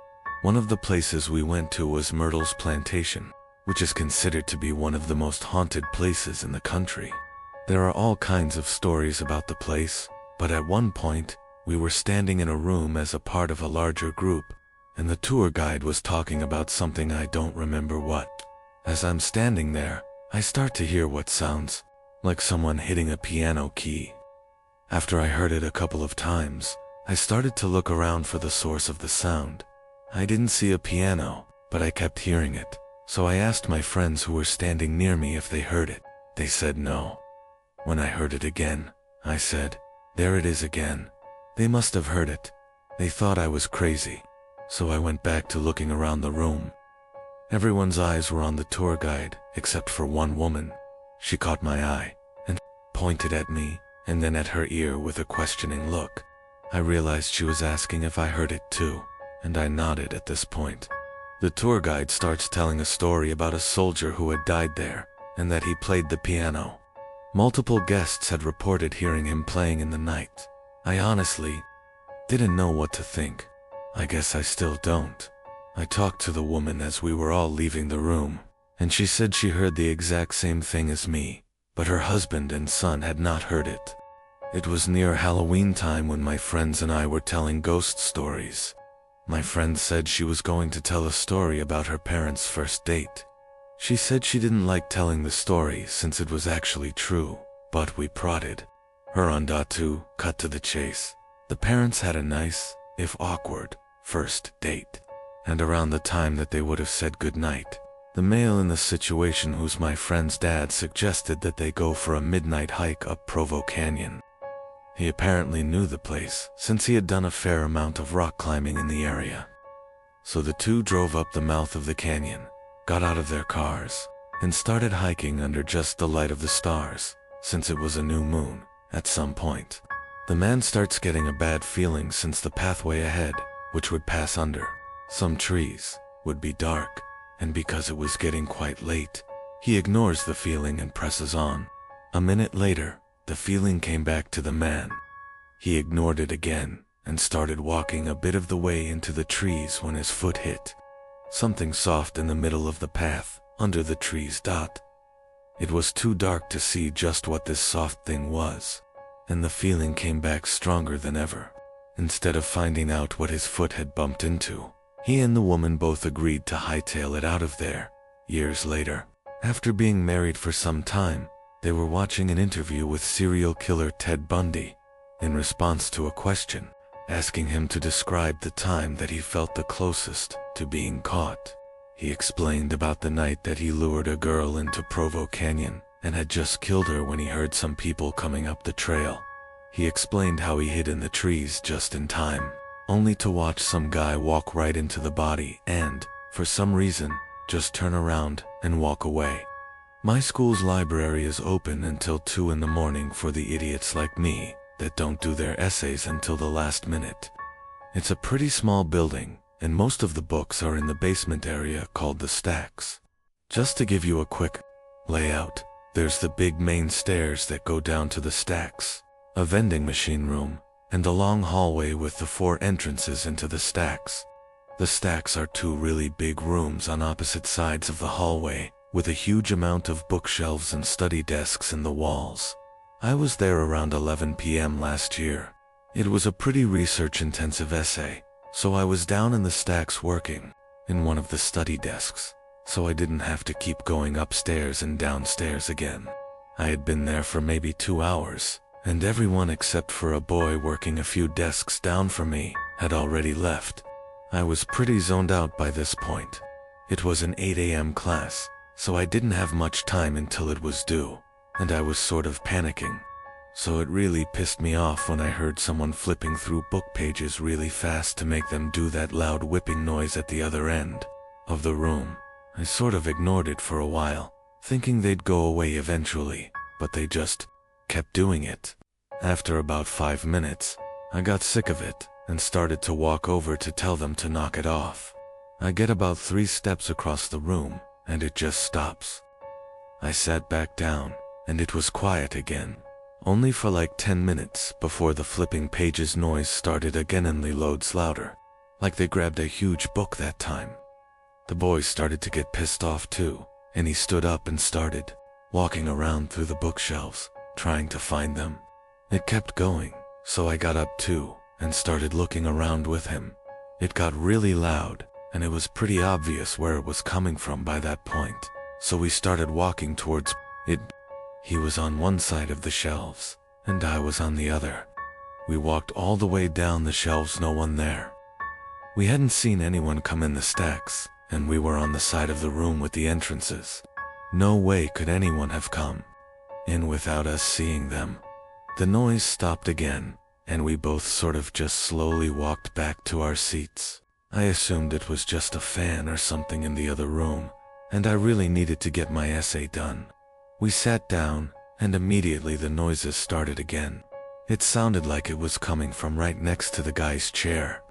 One of the places we went to was Myrtle's Plantation, which is considered to be one of the most haunted places in the country. There are all kinds of stories about the place, but at one point, we were standing in a room as a part of a larger group, and the tour guide was talking about something I don't remember what. As I'm standing there, I start to hear what sounds like someone hitting a piano key. After I heard it a couple of times, I started to look around for the source of the sound. I didn't see a piano, but I kept hearing it, so I asked my friends who were standing near me if they heard it. They said no. When I heard it again, I said, "There it is again." They must have heard it. They thought I was crazy, so I went back to looking around the room. Everyone's eyes were on the tour guide, except for one woman. She caught my eye and pointed at me, and then at her ear with a questioning look. I realized she was asking if I heard it too, and I nodded at this point. The tour guide starts telling a story about a soldier who had died there, and that he played the piano. Multiple guests had reported hearing him playing in the night. I honestly didn't know what to think. I guess I still don't. I talked to the woman as we were all leaving the room, and she said she heard the exact same thing as me, but her husband and son had not heard it. It was near Halloween time when my friends and I were telling ghost stories. My friend said she was going to tell a story about her parents' first date. She said she didn't like telling the story since it was actually true, but we prodded her on to cut to the chase. The parents had a nice, if awkward, first date. And around the time that they would have said goodnight, the male in the situation, who's my friend's dad, suggested that they go for a midnight hike up Provo Canyon. He apparently knew the place, since he had done a fair amount of rock climbing in the area. So the two drove up the mouth of the canyon, got out of their cars, and started hiking under just the light of the stars, since it was a new moon. At some point, the man starts getting a bad feeling since the pathway ahead, which would pass under some trees, would be dark, and because it was getting quite late, he ignores the feeling and presses on. A minute later, the feeling came back to the man. He ignored it again and started walking a bit of the way into the trees when his foot hit something soft in the middle of the path, under the trees. It was too dark to see just what this soft thing was, and the feeling came back stronger than ever. Instead of finding out what his foot had bumped into, he and the woman both agreed to hightail it out of there. Years later, after being married for some time, they were watching an interview with serial killer Ted Bundy. In response to a question, asking him to describe the time that he felt the closest to being caught, he explained about the night that he lured a girl into Provo Canyon and had just killed her when he heard some people coming up the trail. He explained how he hid in the trees just in time, only to watch some guy walk right into the body and, for some reason, just turn around and walk away. My school's library is open until 2 in the morning for the idiots like me that don't do their essays until the last minute. It's a pretty small building, and most of the books are in the basement area called the stacks. Just to give you a quick layout, there's the big main stairs that go down to the stacks, a vending machine room, and a long hallway with the 4 entrances into the stacks. The stacks are 2 really big rooms on opposite sides of the hallway, with a huge amount of bookshelves and study desks in the walls. I was there around 11 p.m. last year. It was a pretty research-intensive essay, so I was down in the stacks working, in one of the study desks, so I didn't have to keep going upstairs and downstairs again. I had been there for maybe 2 hours, and everyone except for a boy working a few desks down from me had already left. I was pretty zoned out by this point. It was an 8 a.m. class, so I didn't have much time until it was due, and I was sort of panicking. So it really pissed me off when I heard someone flipping through book pages really fast to make them do that loud whipping noise at the other end of the room. I sort of ignored it for a while, thinking they'd go away eventually, but they just kept doing it. After about 5 minutes, I got sick of it and started to walk over to tell them to knock it off. I get about 3 steps across the room, and it just stops. I sat back down, and it was quiet again, only for like 10 minutes before the flipping pages noise started again and loads louder, like they grabbed a huge book that time. The boy started to get pissed off too, and he stood up and started walking around through the bookshelves, trying to find them. It kept going, so I got up too, and started looking around with him. It got really loud, and it was pretty obvious where it was coming from by that point, so we started walking towards it. He was on one side of the shelves, and I was on the other. We walked all the way down the shelves, no one there. We hadn't seen anyone come in the stacks, and we were on the side of the room with the entrances. No way could anyone have come in without us seeing them. The noise stopped again, and we both sort of just slowly walked back to our seats. I assumed it was just a fan or something in the other room, and I really needed to get my essay done. We sat down, and immediately the noises started again. It sounded like it was coming from right next to the guy's chair.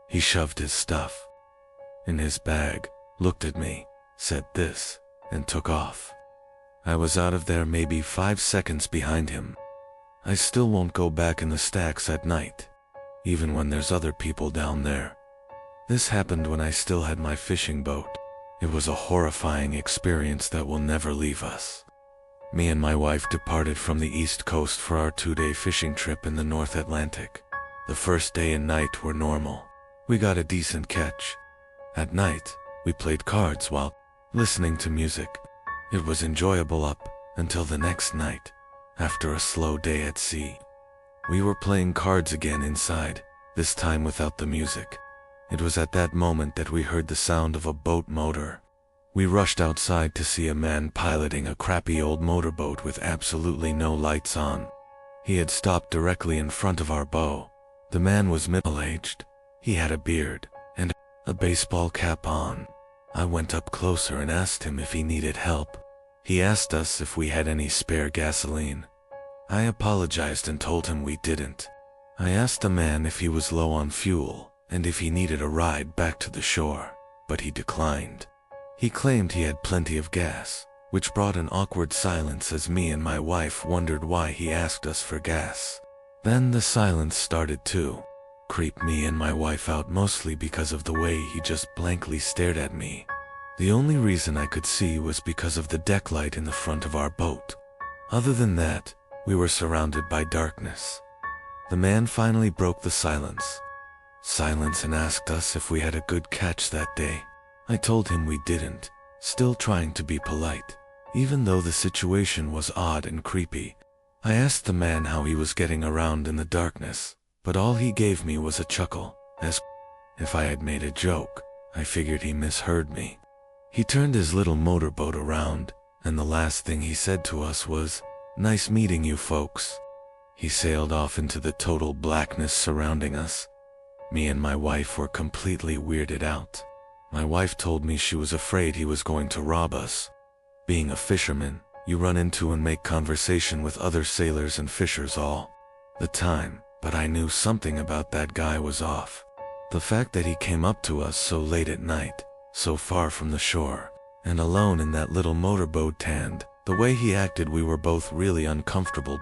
He shoved his stuff in his bag, looked at me, said this, and took off. I was out of there maybe 5 seconds behind him. I still won't go back in the stacks at night, even when there's other people down there. This happened when I still had my fishing boat. It was a horrifying experience that will never leave us. Me and my wife departed from the East Coast for our 2-day fishing trip in the North Atlantic. The first day and night were normal. We got a decent catch. At night, we played cards while listening to music. It was enjoyable up until the next night. After a slow day at sea, we were playing cards again inside, this time without the music. It was at that moment that we heard the sound of a boat motor. We rushed outside to see a man piloting a crappy old motorboat with absolutely no lights on. He had stopped directly in front of our bow. The man was middle-aged. He had a beard and a baseball cap on. I went up closer and asked him if he needed help. He asked us if we had any spare gasoline. I apologized and told him we didn't. I asked the man if he was low on fuel and if he needed a ride back to the shore, but he declined. He claimed he had plenty of gas, which brought an awkward silence as me and my wife wondered why he asked us for gas. Then the silence started to creep me and my wife out, mostly because of the way he just blankly stared at me. The only reason I could see was because of the deck light in the front of our boat. Other than that, we were surrounded by darkness. The man finally broke the silence and asked us if we had a good catch that day. I told him we didn't, still trying to be polite, even though the situation was odd and creepy. I asked the man how he was getting around in the darkness, but all he gave me was a chuckle, as if I had made a joke. I figured he misheard me. He turned his little motorboat around, and the last thing he said to us was, "Nice meeting you folks." He sailed off into the total blackness surrounding us. Me and my wife were completely weirded out. My wife told me she was afraid he was going to rob us. Being a fisherman, you run into and make conversation with other sailors and fishers all the time, but I knew something about that guy was off. The fact that he came up to us so late at night, so far from the shore, and alone in that little motorboat. And the way he acted, we were both really uncomfortable.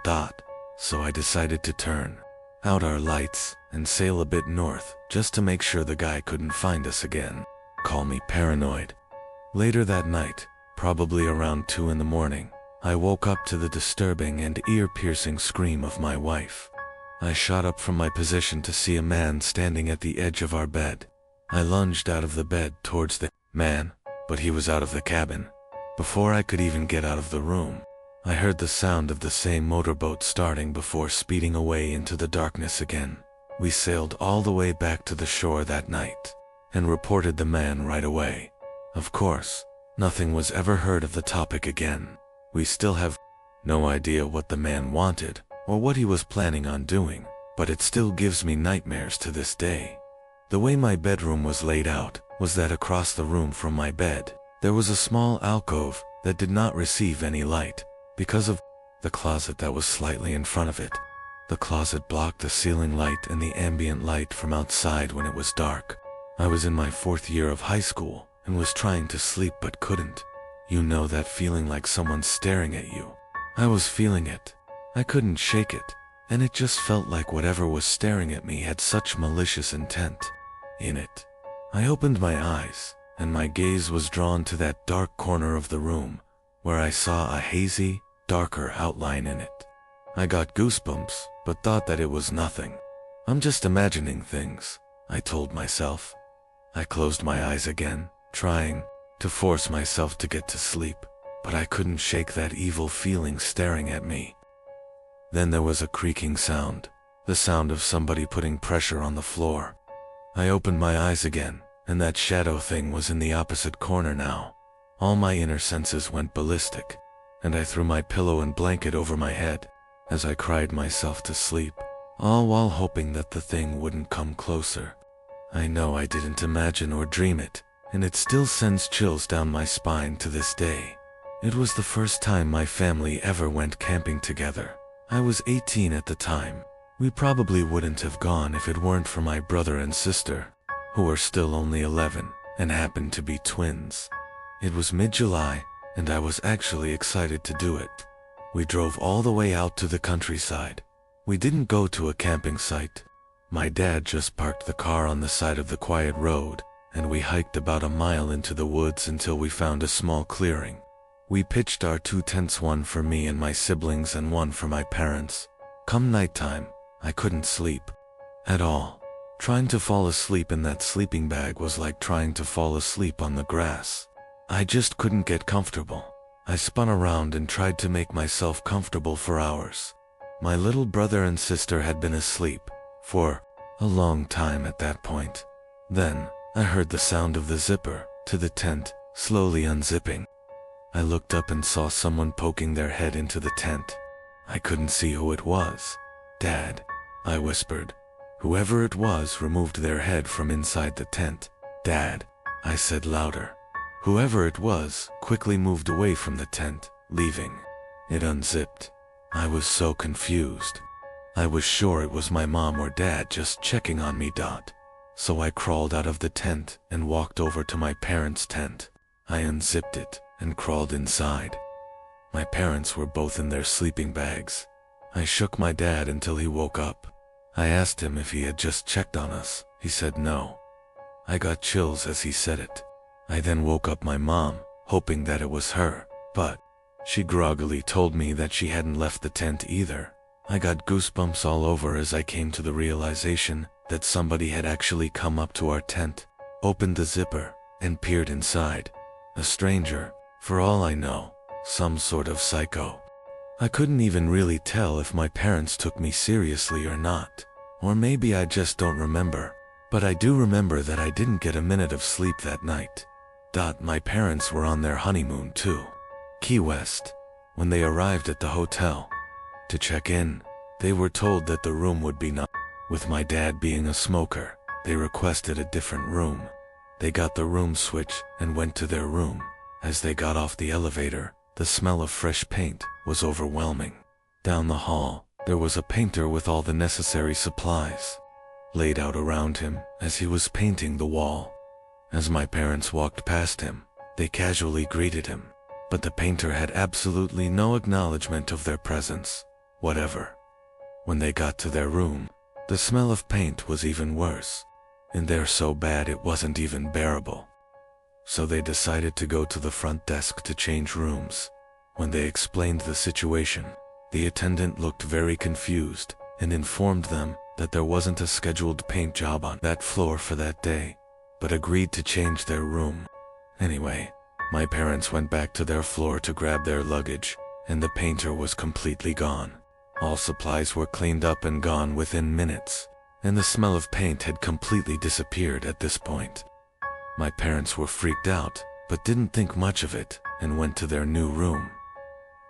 So I decided to turn out our lights and sail a bit north just to make sure the guy couldn't find us again. Call me paranoid. Later that night, probably around 2 in the morning, I woke up to the disturbing and ear-piercing scream of my wife. I shot up from my position to see a man standing at the edge of our bed. I lunged out of the bed towards the man, but he was out of the cabin. Before I could even get out of the room, I heard the sound of the same motorboat starting before speeding away into the darkness again. We sailed all the way back to the shore that night and reported the man right away. Of course, nothing was ever heard of the topic again. We still have no idea what the man wanted or what he was planning on doing, but it still gives me nightmares to this day. The way my bedroom was laid out was that across the room from my bed, there was a small alcove that did not receive any light because of the closet that was slightly in front of it. The closet blocked the ceiling light and the ambient light from outside when it was dark. I was in my 4th year of high school and was trying to sleep but couldn't. You know that feeling like someone's staring at you? I was feeling it. I couldn't shake it, and it just felt like whatever was staring at me had such malicious intent in it. I opened my eyes, and my gaze was drawn to that dark corner of the room where I saw a hazy, darker outline in it. I got goosebumps, but thought that it was nothing. I'm just imagining things, I told myself. I closed my eyes again, trying to force myself to get to sleep, but I couldn't shake that evil feeling staring at me. Then there was a creaking sound, the sound of somebody putting pressure on the floor. I opened my eyes again, and that shadow thing was in the opposite corner now. All my inner senses went ballistic, and I threw my pillow and blanket over my head as I cried myself to sleep, all while hoping that the thing wouldn't come closer. I know I didn't imagine or dream it, and it still sends chills down my spine to this day. It was the first time my family ever went camping together. I was 18 at the time. We probably wouldn't have gone if it weren't for my brother and sister, who were still only 11 and happened to be twins. It was mid-July, and I was actually excited to do it. We drove all the way out to the countryside. We didn't go to a camping site. My dad just parked the car on the side of the quiet road, and we hiked about a mile into the woods until we found a small clearing. We pitched our 2 tents, one for me and my siblings and one for my parents. Come nighttime, I couldn't sleep at all. Trying to fall asleep in that sleeping bag was like trying to fall asleep on the grass. I just couldn't get comfortable. I spun around and tried to make myself comfortable for hours. My little brother and sister had been asleep for a long time at that point. Then I heard the sound of the zipper to the tent slowly unzipping. I looked up and saw someone poking their head into the tent. I couldn't see who it was. "Dad," I whispered. Whoever it was removed their head from inside the tent. "Dad," I said louder. Whoever it was quickly moved away from the tent, leaving. It unzipped. I was so confused. I was sure it was my mom or dad just checking on me. So I crawled out of the tent and walked over to my parents' tent. I unzipped it and crawled inside. My parents were both in their sleeping bags. I shook my dad until he woke up. I asked him if he had just checked on us. He said no. I got chills as he said it. I then woke up my mom, hoping that it was her, but she groggily told me that she hadn't left the tent either. I got goosebumps all over as I came to the realization that somebody had actually come up to our tent, opened the zipper, and peered inside. A stranger, for all I know, some sort of psycho. I couldn't even really tell if my parents took me seriously or not, or maybe I just don't remember, but I do remember that I didn't get a minute of sleep that night. My parents were on their honeymoon too, Key West. When they arrived at the hotel to check in, they were told that the room would be not. With my dad being a smoker, they requested a different room. They got the room switch and went to their room. As they got off the elevator, the smell of fresh paint was overwhelming. Down the hall, there was a painter with all the necessary supplies laid out around him as he was painting the wall. As my parents walked past him, They casually greeted him, but the painter had absolutely no acknowledgement of their presence, whatever. When they got to their room, the smell of paint was even worse. In there so bad it wasn't even bearable. So they decided to go to the front desk to change rooms. When they explained the situation, the attendant looked very confused and informed them that there wasn't a scheduled paint job on that floor for that day, but agreed to change their room. Anyway, my parents went back to their floor to grab their luggage, and the painter was completely gone. All supplies were cleaned up and gone within minutes, and the smell of paint had completely disappeared at this point. My parents were freaked out, but didn't think much of it, and went to their new room.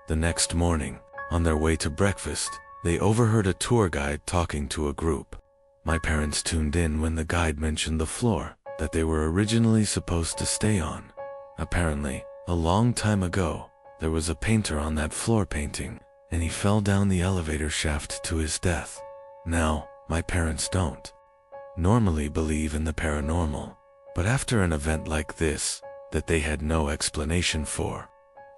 The next morning, on their way to breakfast, they overheard a tour guide talking to a group. My parents tuned in when the guide mentioned the floor that they were originally supposed to stay on. Apparently, a long time ago, there was a painter on that floor painting, and he fell down the elevator shaft to his death. Now, my parents don't normally believe in the paranormal, but after an event like this, that they had no explanation for,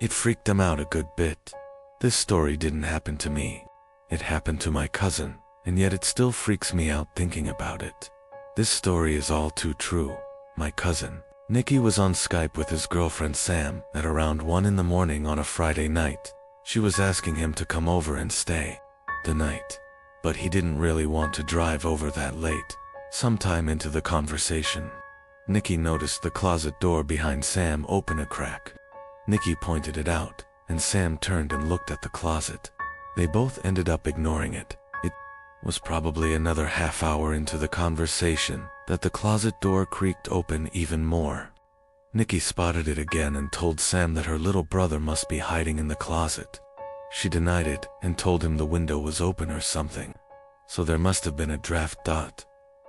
it freaked them out a good bit. This story didn't happen to me. It happened to my cousin, and yet it still freaks me out thinking about it. This story is all too true. My cousin, Nicky, was on Skype with his girlfriend Sam at around 1 in the morning on a Friday night. She was asking him to come over and stay the night, but he didn't really want to drive over that late. Sometime into the conversation, Nicky noticed the closet door behind Sam open a crack. Nicky pointed it out, and Sam turned and looked at the closet. They both ended up ignoring it. It was probably another half hour into the conversation that the closet door creaked open even more. Nicky spotted it again and told Sam that her little brother must be hiding in the closet. She denied it and told him the window was open or something, so there must have been a draft.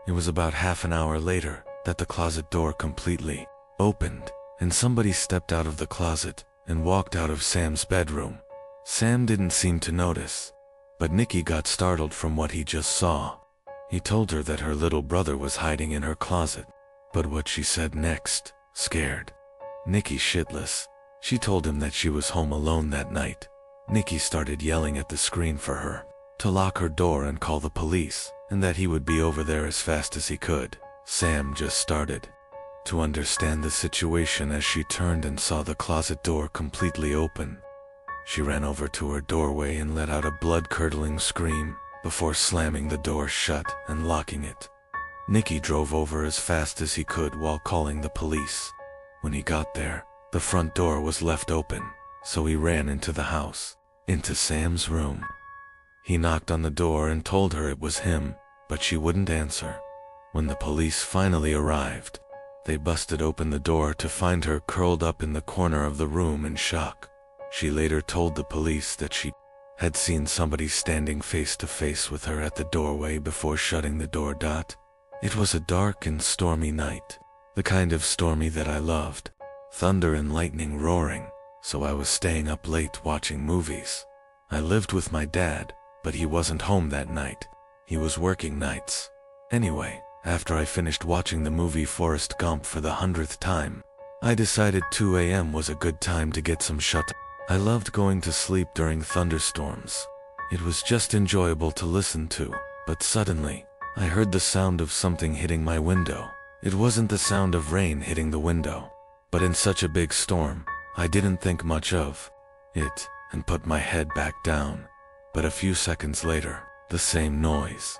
It was about half an hour later that the closet door completely opened, and somebody stepped out of the closet and walked out of Sam's bedroom. Sam didn't seem to notice, but Nicky got startled from what he just saw. He told her that her little brother was hiding in her closet, but what she said next scared Nicky shitless. She told him that she was home alone that night. Nicky started yelling at the screen for her to lock her door and call the police, and that he would be over there as fast as he could. Sam just started to understand the situation as she turned and saw the closet door completely open. She ran over to her doorway and let out a blood-curdling scream before slamming the door shut and locking it. Nicky drove over as fast as he could while calling the police. When he got there, the front door was left open, so he ran into the house, into Sam's room. He knocked on the door and told her it was him, but she wouldn't answer. When the police finally arrived, they busted open the door to find her curled up in the corner of the room in shock. She later told the police that she had seen somebody standing face to face with her at the doorway before shutting the door. It was a dark and stormy night, the kind of stormy that I loved. Thunder and lightning roaring, so I was staying up late watching movies. I lived with my dad, but he wasn't home that night. He was working nights. Anyway, after I finished watching the movie Forrest Gump for the 100th time, I decided 2 a.m. was a good time to get some shut. I loved going to sleep during thunderstorms. It was just enjoyable to listen to, but suddenly, I heard the sound of something hitting my window. It wasn't the sound of rain hitting the window, but in such a big storm, I didn't think much of it and put my head back down. But a few seconds later, the same noise.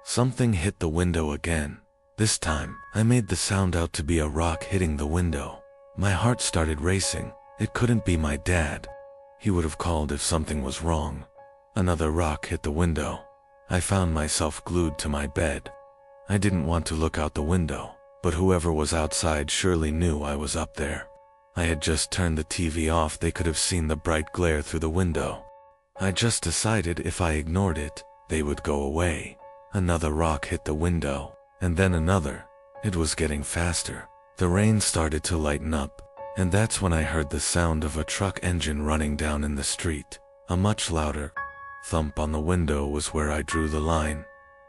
Something hit the window again. This time, I made the sound out to be a rock hitting the window. My heart started racing. It couldn't be my dad. He would have called if something was wrong. Another rock hit the window. I found myself glued to my bed. I didn't want to look out the window, but whoever was outside surely knew I was up there. I had just turned the TV off. They could have seen the bright glare through the window. I just decided if I ignored it, they would go away. Another rock hit the window, and then another. It was getting faster. The rain started to lighten up, and that's when I heard the sound of a truck engine running down in the street. A much louder thump on the window was where I drew the line.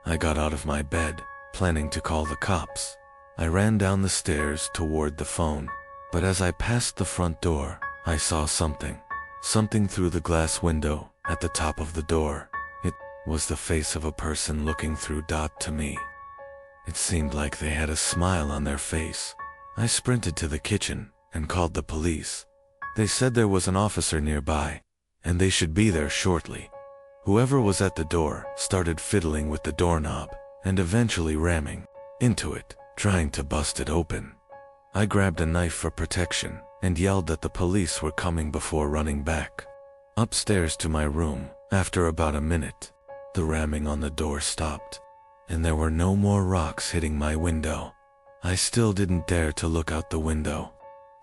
I got out of my bed, planning to call the cops. I ran down the stairs toward the phone. But as I passed the front door, I saw something. Something through the glass window at the top of the door. It was the face of a person looking through to me. It seemed like they had a smile on their face. I sprinted to the kitchen and called the police. They said there was an officer nearby, and they should be there shortly. Whoever was at the door started fiddling with the doorknob and eventually ramming into it, trying to bust it open. I grabbed a knife for protection and yelled that the police were coming before running back upstairs to my room. After about a minute, the ramming on the door stopped, and there were no more rocks hitting my window. I still didn't dare to look out the window,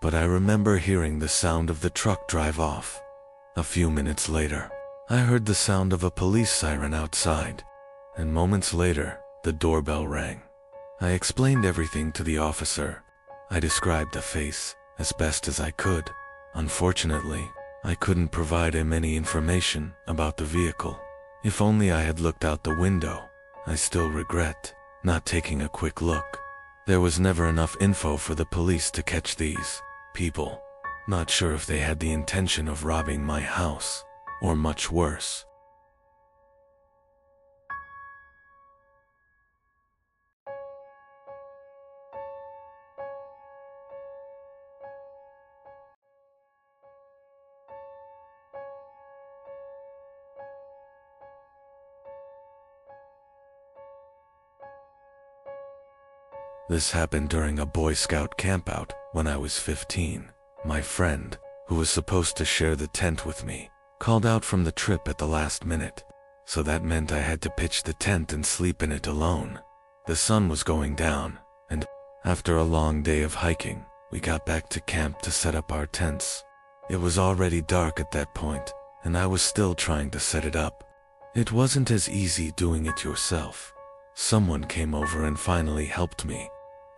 but I remember hearing the sound of the truck drive off. A few minutes later, I heard the sound of a police siren outside, and moments later, the doorbell rang. I explained everything to the officer. I described the face as best as I could. Unfortunately, I couldn't provide him any information about the vehicle. If only I had looked out the window. I still regret not taking a quick look. There was never enough info for the police to catch these people. Not sure if they had the intention of robbing my house, or much worse. This happened during a Boy Scout campout when I was 15. My friend, who was supposed to share the tent with me, called out from the trip at the last minute, so that meant I had to pitch the tent and sleep in it alone. The sun was going down, and after a long day of hiking, we got back to camp to set up our tents. It was already dark at that point, and I was still trying to set it up. It wasn't as easy doing it yourself. Someone came over and finally helped me.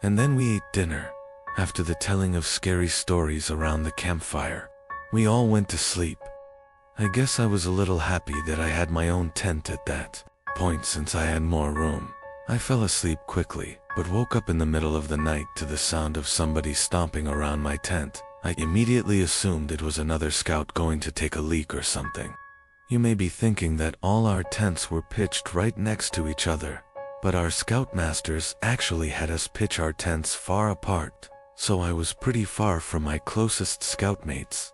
And then we ate dinner. After the telling of scary stories around the campfire, we all went to sleep. I guess I was a little happy that I had my own tent at that point since I had more room. I fell asleep quickly, but woke up in the middle of the night to the sound of somebody stomping around my tent. I immediately assumed it was another scout going to take a leak or something. You may be thinking that all our tents were pitched right next to each other, but our scoutmasters actually had us pitch our tents far apart, so I was pretty far from my closest scoutmates.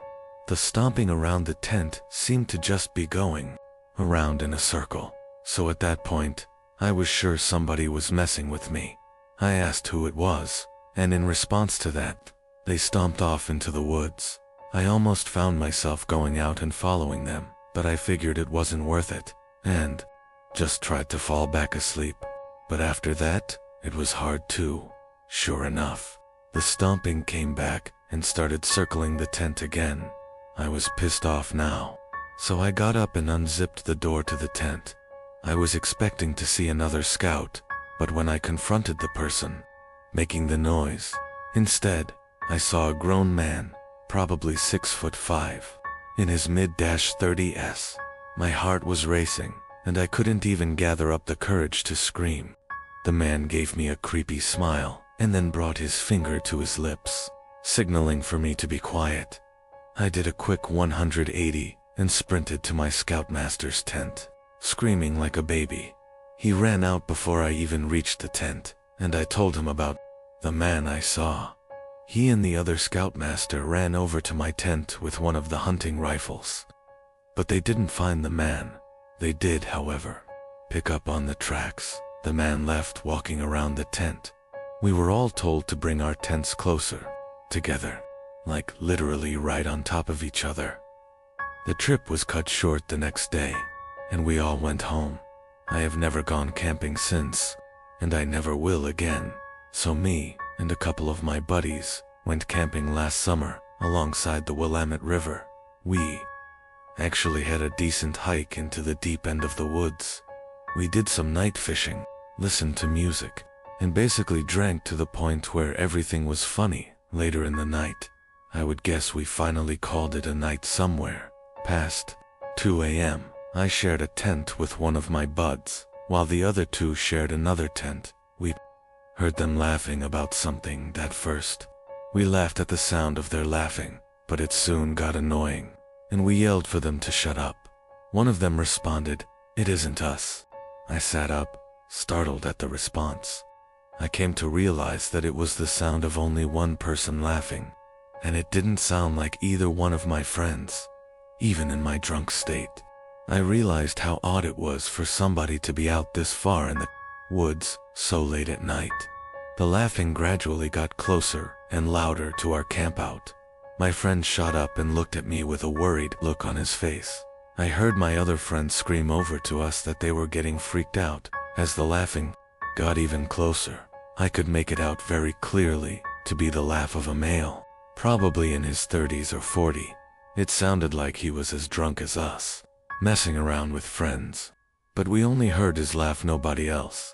The stomping around the tent seemed to just be going around in a circle, so at that point, I was sure somebody was messing with me. I asked who it was, and in response to that, they stomped off into the woods. I almost found myself going out and following them, but I figured it wasn't worth it, and just tried to fall back asleep. But after that, it was hard too. Sure enough, the stomping came back and started circling the tent again. I was pissed off now, so I got up and unzipped the door to the tent. I was expecting to see another scout, but when I confronted the person making the noise, instead, I saw a grown man, probably 6'5", in his mid-30s. My heart was racing, and I couldn't even gather up the courage to scream. The man gave me a creepy smile and then brought his finger to his lips, signaling for me to be quiet. I did a quick 180 and sprinted to my scoutmaster's tent, screaming like a baby. He ran out before I even reached the tent, and I told him about the man I saw. He and the other scoutmaster ran over to my tent with one of the hunting rifles, but they didn't find the man. They did, however, pick up on the tracks the man left walking around the tent. We were all told to bring our tents closer together, like literally right on top of each other. The trip was cut short the next day, and we all went home. I have never gone camping since, and I never will again. So me and a couple of my buddies went camping last summer alongside the Willamette River. We actually had a decent hike into the deep end of the woods. We did some night fishing, listened to music, and basically drank to the point where everything was funny. Later in the night, I would guess we finally called it a night somewhere past 2 a.m. I shared a tent with one of my buds, while the other two shared another tent. We heard them laughing about something that first We laughed at the sound of their laughing, but it soon got annoying, and we yelled for them to shut up. One of them responded, "It isn't us." I sat up, startled at the response. I came to realize that it was the sound of only one person laughing, and it didn't sound like either one of my friends. Even in my drunk state, I realized how odd it was for somebody to be out this far in the woods so late at night. The laughing gradually got closer and louder to our campout. My friend shot up and looked at me with a worried look on his face. I heard my other friends scream over to us that they were getting freaked out. As the laughing got even closer, I could make it out very clearly to be the laugh of a male, probably in his 30s or 40. It sounded like he was as drunk as us, messing around with friends. But we only heard his laugh, nobody else.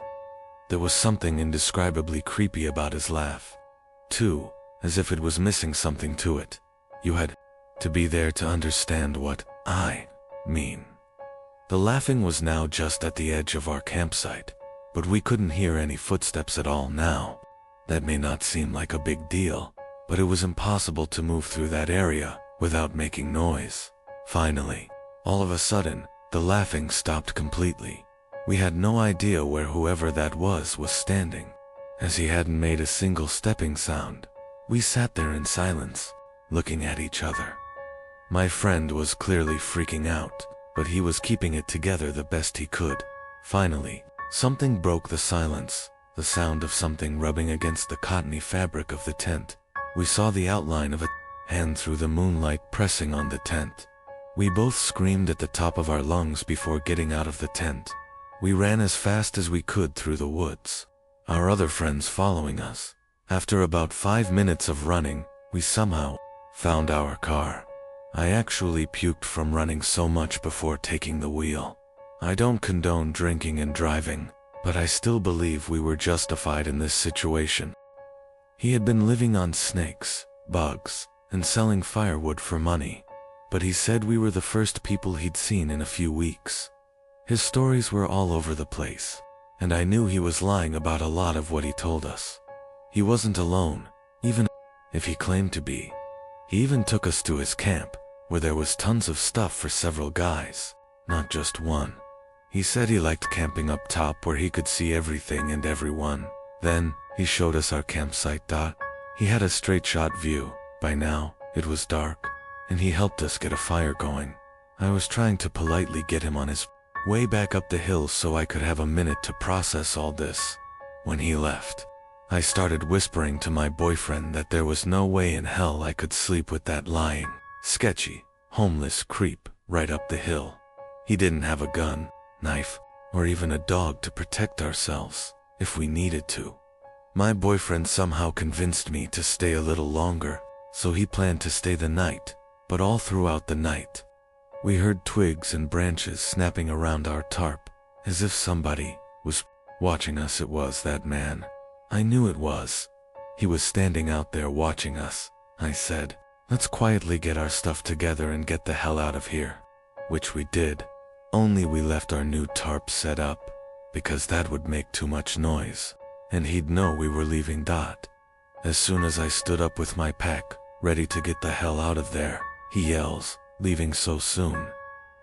There was something indescribably creepy about his laugh, too, as if it was missing something to it. You had to be there to understand what I mean. The laughing was now just at the edge of our campsite, but we couldn't hear any footsteps at all now. That may not seem like a big deal, but it was impossible to move through that area without making noise. Finally, all of a sudden, the laughing stopped completely. We had no idea where whoever that was standing, as he hadn't made a single stepping sound. We sat there in silence, looking at each other. My friend was clearly freaking out, but he was keeping it together the best he could. Finally, something broke the silence, the sound of something rubbing against the cottony fabric of the tent. We saw the outline of a hand through the moonlight pressing on the tent. We both screamed at the top of our lungs before getting out of the tent. We ran as fast as we could through the woods, our other friends following us. After about 5 minutes of running, we somehow found our car. I actually puked from running so much before taking the wheel. I don't condone drinking and driving, but I still believe we were justified in this situation. He had been living on snakes, bugs, and selling firewood for money, but he said we were the first people he'd seen in a few weeks. His stories were all over the place, and I knew he was lying about a lot of what he told us. He wasn't alone, even if he claimed to be. He even took us to his camp, where there was tons of stuff for several guys, not just one. He said he liked camping up top where he could see everything and everyone. Then, he showed us our campsite. He had a straight shot view. By now, it was dark, and he helped us get a fire going. I was trying to politely get him on his way back up the hill so I could have a minute to process all this. When he left, I started whispering to my boyfriend that there was no way in hell I could sleep with that lying, sketchy, homeless creep right up the hill. He didn't have a gun, knife, or even a dog to protect ourselves if we needed to. My boyfriend somehow convinced me to stay a little longer, so he planned to stay the night, but all throughout the night, we heard twigs and branches snapping around our tarp, as if somebody was watching us. It was that man. I knew it was. He was standing out there watching us. I said, "Let's quietly get our stuff together and get the hell out of here." Which we did. Only we left our new tarp set up, because that would make too much noise, and he'd know we were leaving. As soon as I stood up with my pack, ready to get the hell out of there, he yells, "Leaving so soon?"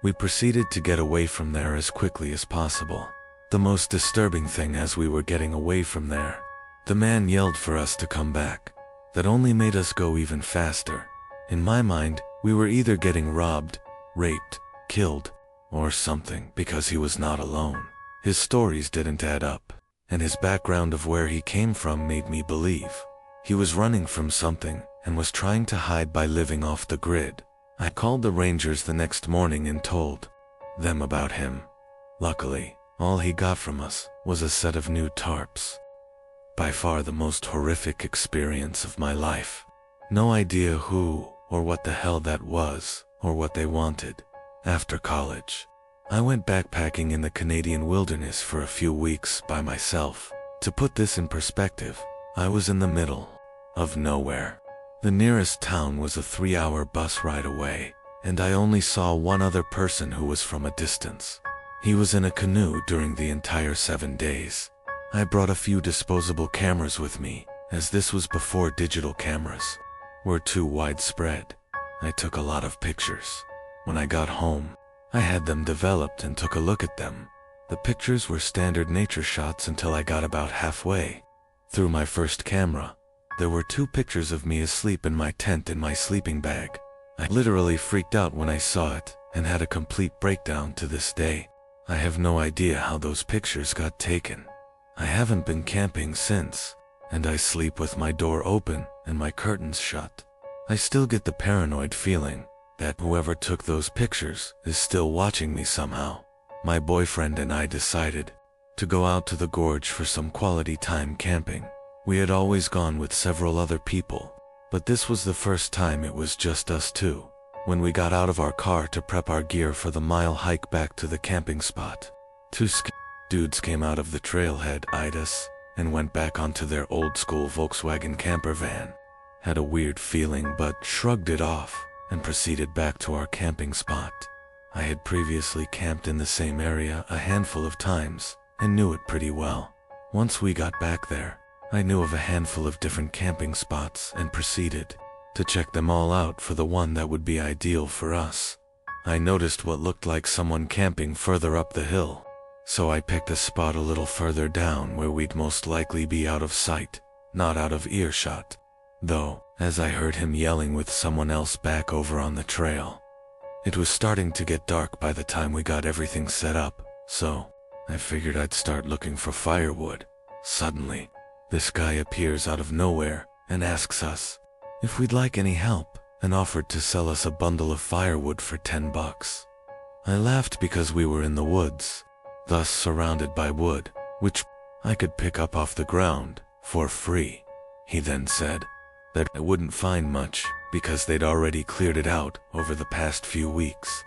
We proceeded to get away from there as quickly as possible. The most disturbing thing as we were getting away from there, the man yelled for us to come back. That only made us go even faster. In my mind, we were either getting robbed, raped, killed, or something, because he was not alone. His stories didn't add up, and his background of where he came from made me believe he was running from something and was trying to hide by living off the grid. I called the rangers the next morning and told them about him. Luckily, all he got from us was a set of new tarps. By far the most horrific experience of my life. No idea who or what the hell that was, or what they wanted. After college, I went backpacking in the Canadian wilderness for a few weeks by myself. To put this in perspective, I was in the middle of nowhere. The nearest town was a 3-hour bus ride away, and I only saw one other person who was from a distance. He was in a canoe during the entire 7 days. I brought a few disposable cameras with me, as this was before digital cameras were too widespread. I took a lot of pictures. When I got home, I had them developed and took a look at them. The pictures were standard nature shots until I got about halfway through my first camera. There were 2 pictures of me asleep in my tent in my sleeping bag. I literally freaked out when I saw it and had a complete breakdown to this day. I have no idea how those pictures got taken. I haven't been camping since, and I sleep with my door open and my curtains shut. I still get the paranoid feeling that whoever took those pictures is still watching me somehow. My boyfriend and I decided to go out to the gorge for some quality time camping. We had always gone with several other people, but this was the first time it was just us 2. When we got out of our car to prep our gear for the mile hike back to the camping spot, 2 dudes came out of the trailhead, eyed us, and went back onto their old-school Volkswagen camper van. Had a weird feeling but shrugged it off and proceeded back to our camping spot. I had previously camped in the same area a handful of times and knew it pretty well. Once we got back there, I knew of a handful of different camping spots and proceeded to check them all out for the one that would be ideal for us. I noticed what looked like someone camping further up the hill, so I picked a spot a little further down where we'd most likely be out of sight, not out of earshot, though, as I heard him yelling with someone else back over on the trail. It was starting to get dark by the time we got everything set up, so I figured I'd start looking for firewood. Suddenly, this guy appears out of nowhere and asks us if we'd like any help and offered to sell us a bundle of firewood for $10. I laughed because we were in the woods, thus surrounded by wood, which I could pick up off the ground for free. He then said that I wouldn't find much because they'd already cleared it out over the past few weeks.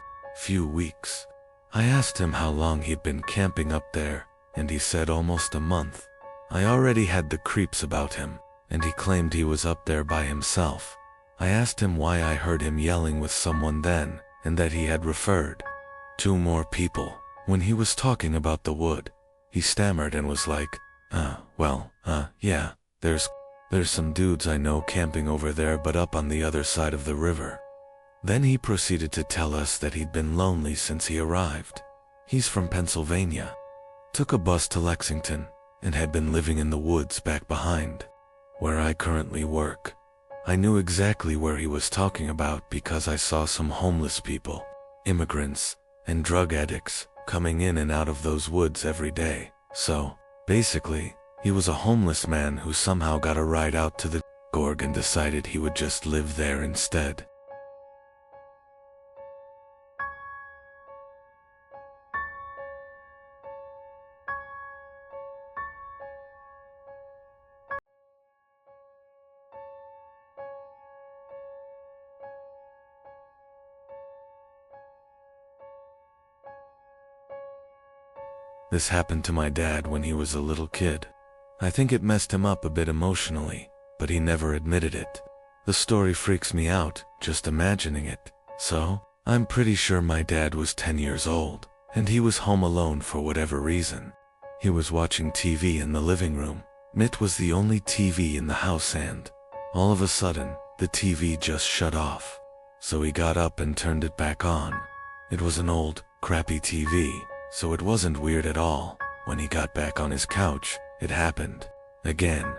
I asked him how long he'd been camping up there, and he said almost a month. I already had the creeps about him, and he claimed he was up there by himself. I asked him why I heard him yelling with someone then, and that he had referred 2 more people. When he was talking about the wood, he stammered and was like, yeah, there's some dudes I know camping over there but up on the other side of the river. Then he proceeded to tell us that he'd been lonely since he arrived. He's from Pennsylvania, took a bus to Lexington, and had been living in the woods back behind where I currently work. I knew exactly where he was talking about because I saw some homeless people, immigrants, and drug addicts coming in and out of those woods every day. So, basically, he was a homeless man who somehow got a ride out to the gorge and decided he would just live there instead. This happened to my dad when he was a little kid. I think it messed him up a bit emotionally, but he never admitted it. The story freaks me out just imagining it. So, I'm pretty sure my dad was 10 years old, and he was home alone for whatever reason. He was watching TV in the living room. It was the only TV in the house and, all of a sudden, the TV just shut off. So he got up and turned it back on. It was an old, crappy TV, so it wasn't weird at all. When he got back on his couch, it happened again.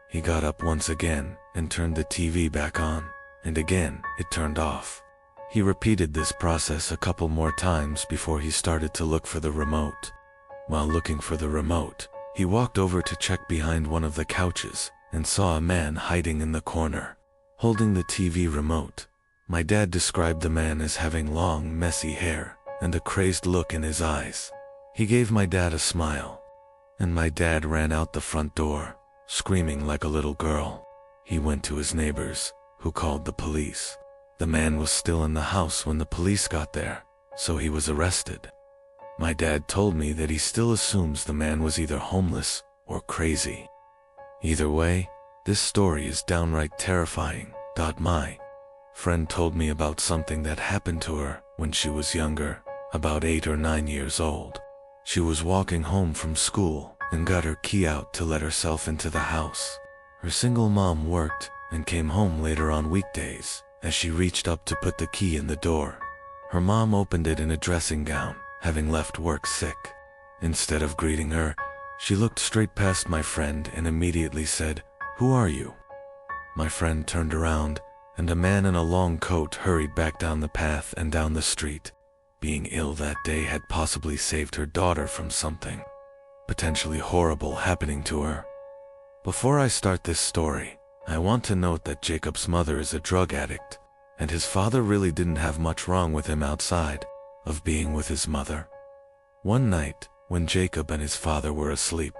He got up once again and turned the TV back on, and again it turned off. He repeated this process a couple more times before he started to look for the remote. While looking for the remote, he walked over to check behind one of the couches and saw a man hiding in the corner, holding the TV remote. My dad described the man as having long, messy hair and a crazed look in his eyes. He gave my dad a smile, and my dad ran out the front door, screaming like a little girl. He went to his neighbors, who called the police. The man was still in the house when the police got there, so he was arrested. My dad told me that he still assumes the man was either homeless or crazy. Either way, this story is downright terrifying. My friend told me about something that happened to her when she was younger, about 8 or 9 years old. She was walking home from school and got her key out to let herself into the house. Her single mom worked and came home later on weekdays. As she reached up to put the key in the door, her mom opened it in a dressing gown, having left work sick. Instead of greeting her, she looked straight past my friend and immediately said, "Who are you?" My friend turned around, and a man in a long coat hurried back down the path and down the street. Being ill that day had possibly saved her daughter from something potentially horrible happening to her. Before I start this story, I want to note that Jacob's mother is a drug addict, and his father really didn't have much wrong with him outside of being with his mother. One night, when Jacob and his father were asleep,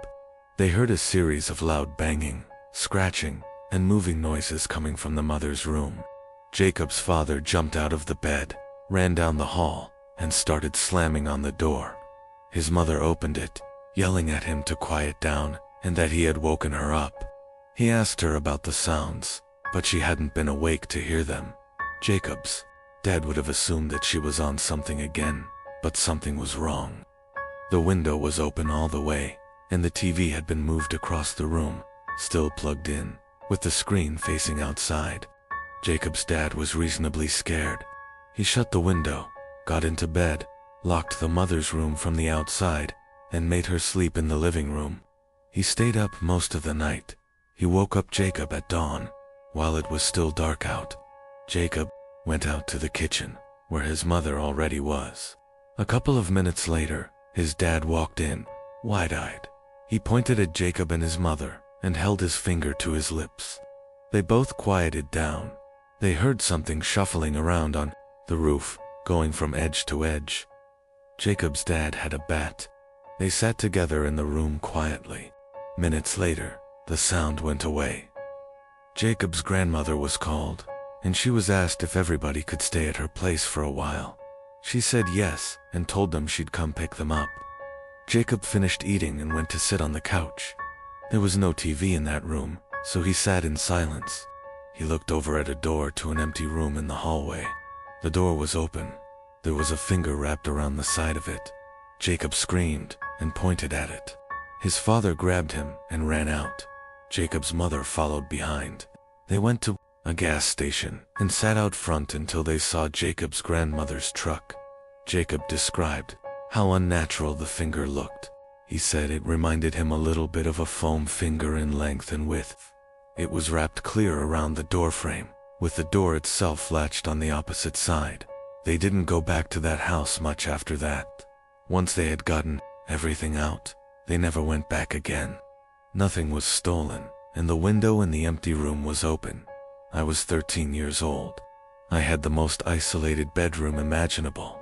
they heard a series of loud banging, scratching, and moving noises coming from the mother's room. Jacob's father jumped out of the bed, ran down the hall, and started slamming on the door. His mother opened it, yelling at him to quiet down and that he had woken her up. He asked her about the sounds, but she hadn't been awake to hear them. Jacob's dad would have assumed that she was on something again, but something was wrong. The window was open all the way, and the TV had been moved across the room, still plugged in, with the screen facing outside. Jacob's dad was reasonably scared. He shut the window, got into bed, locked the mother's room from the outside, and made her sleep in the living room. He stayed up most of the night. He woke up Jacob at dawn, while it was still dark out. Jacob went out to the kitchen, where his mother already was. A couple of minutes later, his dad walked in, wide-eyed. He pointed at Jacob and his mother, and held his finger to his lips. They both quieted down. They heard something shuffling around on the roof, going from edge to edge. Jacob's dad had a bat. They sat together in the room quietly. Minutes later, the sound went away. Jacob's grandmother was called, and she was asked if everybody could stay at her place for a while. She said yes, and told them she'd come pick them up. Jacob finished eating and went to sit on the couch. There was no TV in that room, so he sat in silence. He looked over at a door to an empty room in the hallway. The door was open. There was a finger wrapped around the side of it. Jacob screamed and pointed at it. His father grabbed him and ran out. Jacob's mother followed behind. They went to a gas station and sat out front until they saw Jacob's grandmother's truck. Jacob described how unnatural the finger looked. He said it reminded him a little bit of a foam finger in length and width. It was wrapped clear around the doorframe, with the door itself latched on the opposite side. They didn't go back to that house much after that. Once they had gotten everything out, they never went back again. Nothing was stolen, and the window in the empty room was open. I was 13 years old. I had the most isolated bedroom imaginable.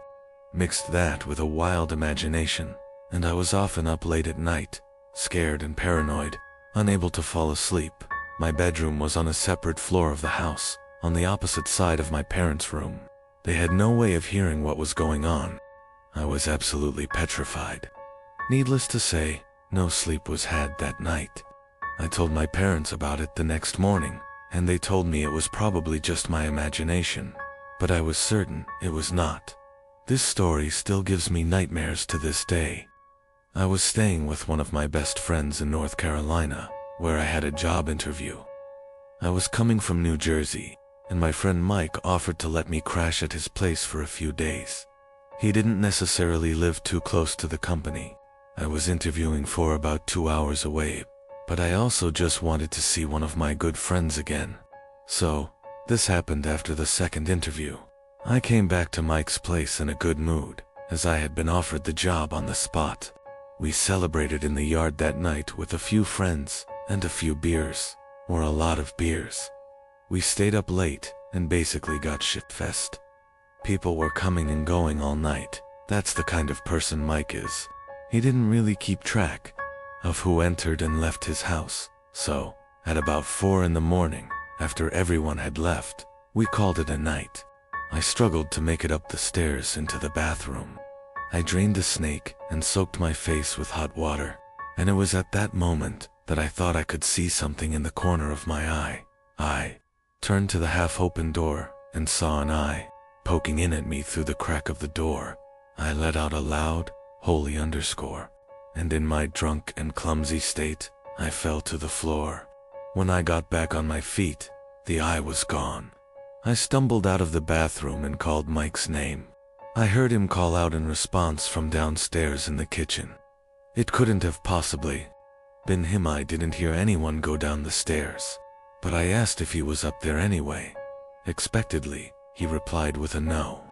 Mixed that with a wild imagination, and I was often up late at night, scared and paranoid, unable to fall asleep. My bedroom was on a separate floor of the house, on the opposite side of my parents' room. They had no way of hearing what was going on. I was absolutely petrified. Needless to say, no sleep was had that night. I told my parents about it the next morning, and they told me it was probably just my imagination, but I was certain it was not. This story still gives me nightmares to this day. I was staying with one of my best friends in North Carolina, where I had a job interview. I was coming from New Jersey, and my friend Mike offered to let me crash at his place for a few days. He didn't necessarily live too close to the company. I was interviewing for about 2 hours away, but I also just wanted to see one of my good friends again. So, this happened after the second interview. I came back to Mike's place in a good mood, as I had been offered the job on the spot. We celebrated in the yard that night with a few friends and a few beers, or a lot of beers. We stayed up late and basically got shit-faced. People were coming and going all night. That's the kind of person Mike is. He didn't really keep track of who entered and left his house, so, at about 4 in the morning, after everyone had left, we called it a night. I struggled to make it up the stairs into the bathroom. I drained a snake and soaked my face with hot water, and it was at that moment that I thought I could see something in the corner of my eye. I turned to the half-open door and saw an eye poking in at me through the crack of the door. I let out a loud, holy underscore, and in my drunk and clumsy state, I fell to the floor. When I got back on my feet, the eye was gone. I stumbled out of the bathroom and called Mike's name. I heard him call out in response from downstairs in the kitchen. It couldn't have possibly been him. I didn't hear anyone go down the stairs, but I asked if he was up there anyway. Expectedly, he replied with a no.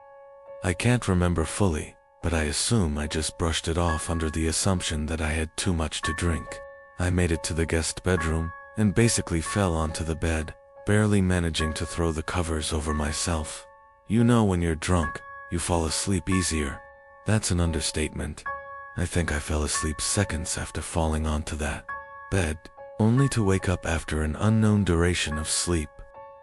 I can't remember fully, but I assume I just brushed it off under the assumption that I had too much to drink. I made it to the guest bedroom and basically fell onto the bed, barely managing to throw the covers over myself. You know, when you're drunk, you fall asleep easier. That's an understatement. I think I fell asleep seconds after falling onto that bed, only to wake up after an unknown duration of sleep.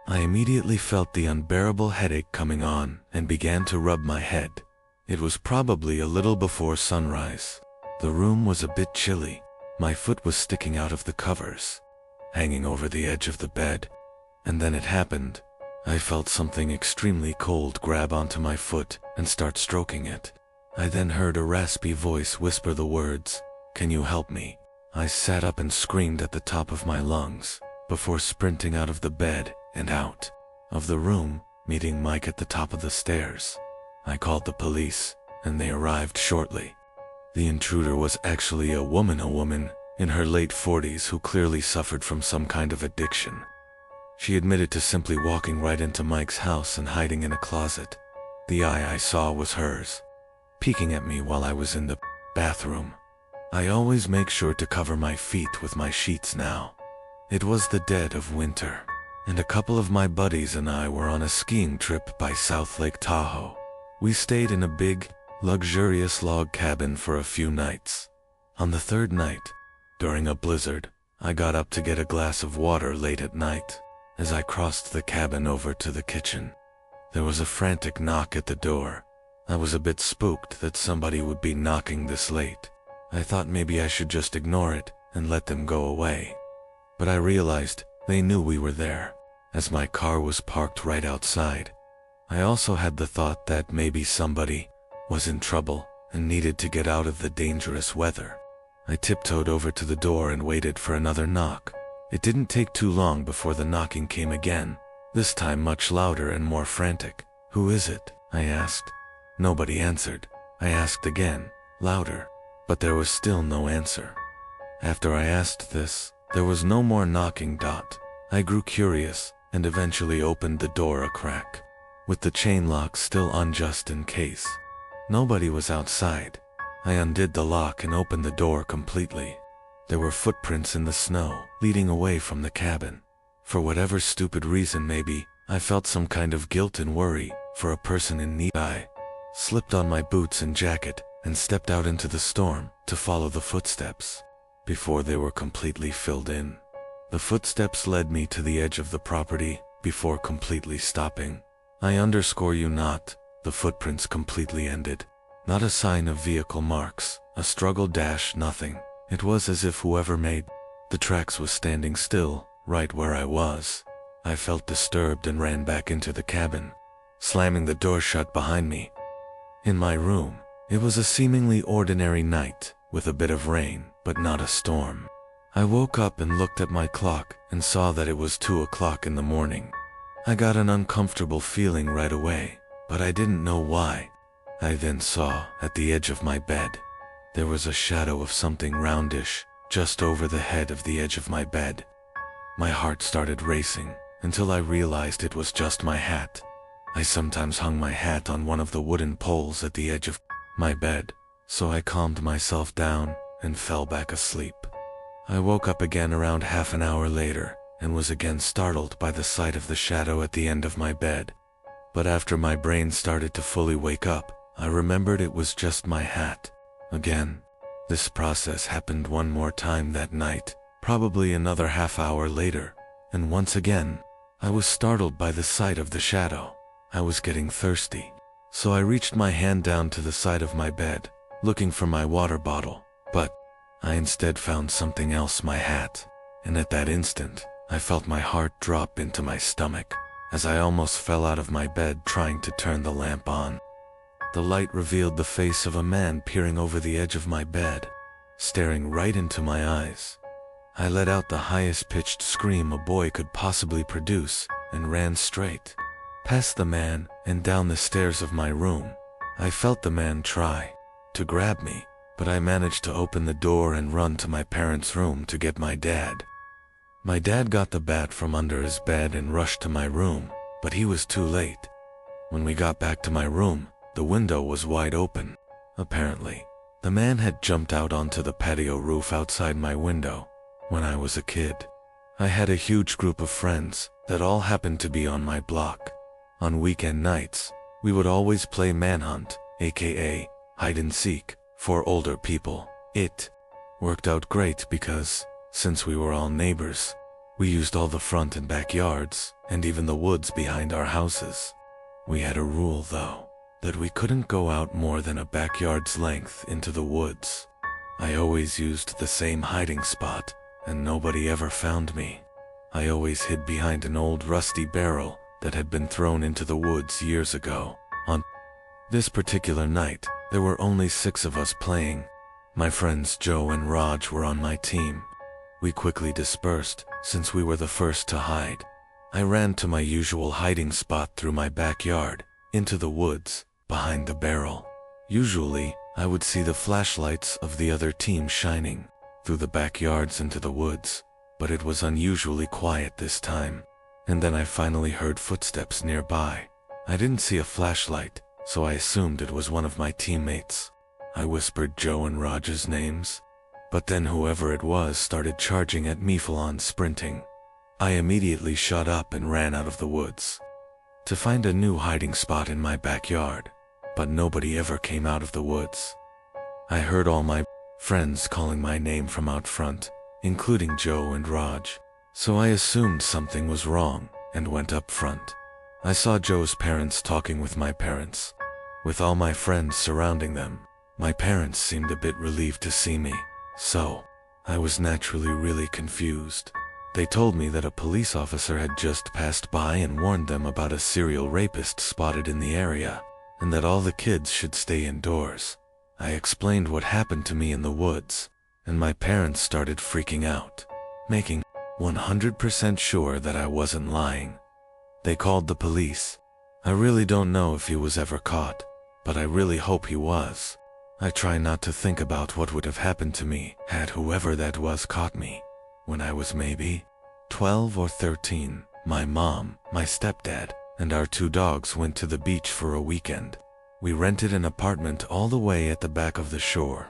I immediately felt the unbearable headache coming on and began to rub my head. It was probably a little before sunrise. The room was a bit chilly. My foot was sticking out of the covers, hanging over the edge of the bed. And then it happened. I felt something extremely cold grab onto my foot and start stroking it. I then heard a raspy voice whisper the words, "Can you help me?" I sat up and screamed at the top of my lungs, before sprinting out of the bed and out of the room, meeting Mike at the top of the stairs. I called the police, and they arrived shortly. The intruder was actually a woman in her late 40s who clearly suffered from some kind of addiction. She admitted to simply walking right into Mike's house and hiding in a closet. The eye I saw was hers, peeking at me while I was in the bathroom. I always make sure to cover my feet with my sheets now. It was the dead of winter, and a couple of my buddies and I were on a skiing trip by South Lake Tahoe. We stayed in a big, luxurious log cabin for a few nights. On the third night, during a blizzard, I got up to get a glass of water late at night. As I crossed the cabin over to the kitchen, there was a frantic knock at the door. I was a bit spooked that somebody would be knocking this late. I thought maybe I should just ignore it and let them go away. But I realized they knew we were there, as my car was parked right outside. I also had the thought that maybe somebody was in trouble and needed to get out of the dangerous weather. I tiptoed over to the door and waited for another knock. It didn't take too long before the knocking came again, this time much louder and more frantic. "Who is it?" I asked. Nobody answered. I asked again, louder, but there was still no answer. After I asked this, there was no more knocking. I grew curious and eventually opened the door a crack, with the chain lock still on just in case. Nobody was outside. I undid the lock and opened the door completely. There were footprints in the snow, leading away from the cabin. For whatever stupid reason, maybe, I felt some kind of guilt and worry for a person in need. I slipped on my boots and jacket and stepped out into the storm to follow the footsteps. Before they were completely filled in, the footsteps led me to the edge of the property before completely stopping. The footprints completely ended. Not a sign of vehicle marks, a struggle dash, nothing. It was as if whoever made the tracks was standing still, right where I was. I felt disturbed and ran back into the cabin, slamming the door shut behind me. In my room, it was a seemingly ordinary night, with a bit of rain, but not a storm. I woke up and looked at my clock and saw that it was 2 o'clock in the morning. I got an uncomfortable feeling right away, but I didn't know why. I then saw, at the edge of my bed, there was a shadow of something roundish, just over the head of the edge of my bed. My heart started racing, until I realized it was just my hat. I sometimes hung my hat on one of the wooden poles at the edge of my bed, so I calmed myself down and fell back asleep. I woke up again around half an hour later, and was again startled by the sight of the shadow at the end of my bed. But after my brain started to fully wake up, I remembered it was just my hat. Again, this process happened one more time that night, probably another half hour later, and once again, I was startled by the sight of the shadow. I was getting thirsty, so I reached my hand down to the side of my bed, looking for my water bottle, but I instead found something else, my hat, and at that instant, I felt my heart drop into my stomach, as I almost fell out of my bed trying to turn the lamp on. The light revealed the face of a man peering over the edge of my bed, staring right into my eyes. I let out the highest pitched scream a boy could possibly produce and ran straight past the man and down the stairs of my room. I felt the man try to grab me, but I managed to open the door and run to my parents' room to get my dad. My dad got the bat from under his bed and rushed to my room, but he was too late. When we got back to my room, the window was wide open. Apparently, the man had jumped out onto the patio roof outside my window. When I was a kid, I had a huge group of friends that all happened to be on my block. On weekend nights, we would always play manhunt, aka hide and seek, for older people. It worked out great because, since we were all neighbors, we used all the front and backyards, and even the woods behind our houses. We had a rule, though, that we couldn't go out more than a backyard's length into the woods. I always used the same hiding spot, and nobody ever found me. I always hid behind an old rusty barrel that had been thrown into the woods years ago. On this particular night, there were only 6 of us playing. My friends Joe and Raj were on my team. We quickly dispersed, since we were the first to hide. I ran to my usual hiding spot through my backyard, into the woods, behind the barrel. Usually, I would see the flashlights of the other team shining through the backyards into the woods, but it was unusually quiet this time. And then I finally heard footsteps nearby. I didn't see a flashlight, so I assumed it was one of my teammates. I whispered Joe and Raj's names, but then whoever it was started charging at me full-on sprinting. I immediately shot up and ran out of the woods to find a new hiding spot in my backyard, but nobody ever came out of the woods. I heard all my friends calling my name from out front, including Joe and Raj, so I assumed something was wrong and went up front. I saw Joe's parents talking with my parents, with all my friends surrounding them. My parents seemed a bit relieved to see me, so I was naturally really confused. They told me that a police officer had just passed by and warned them about a serial rapist spotted in the area, and that all the kids should stay indoors. I explained what happened to me in the woods, and my parents started freaking out, making 100% sure that I wasn't lying. They called the police. I really don't know if he was ever caught, but I really hope he was. I try not to think about what would have happened to me had whoever that was caught me. When I was maybe 12 or 13, my mom, my stepdad, and our 2 dogs went to the beach for a weekend. We rented an apartment all the way at the back of the shore.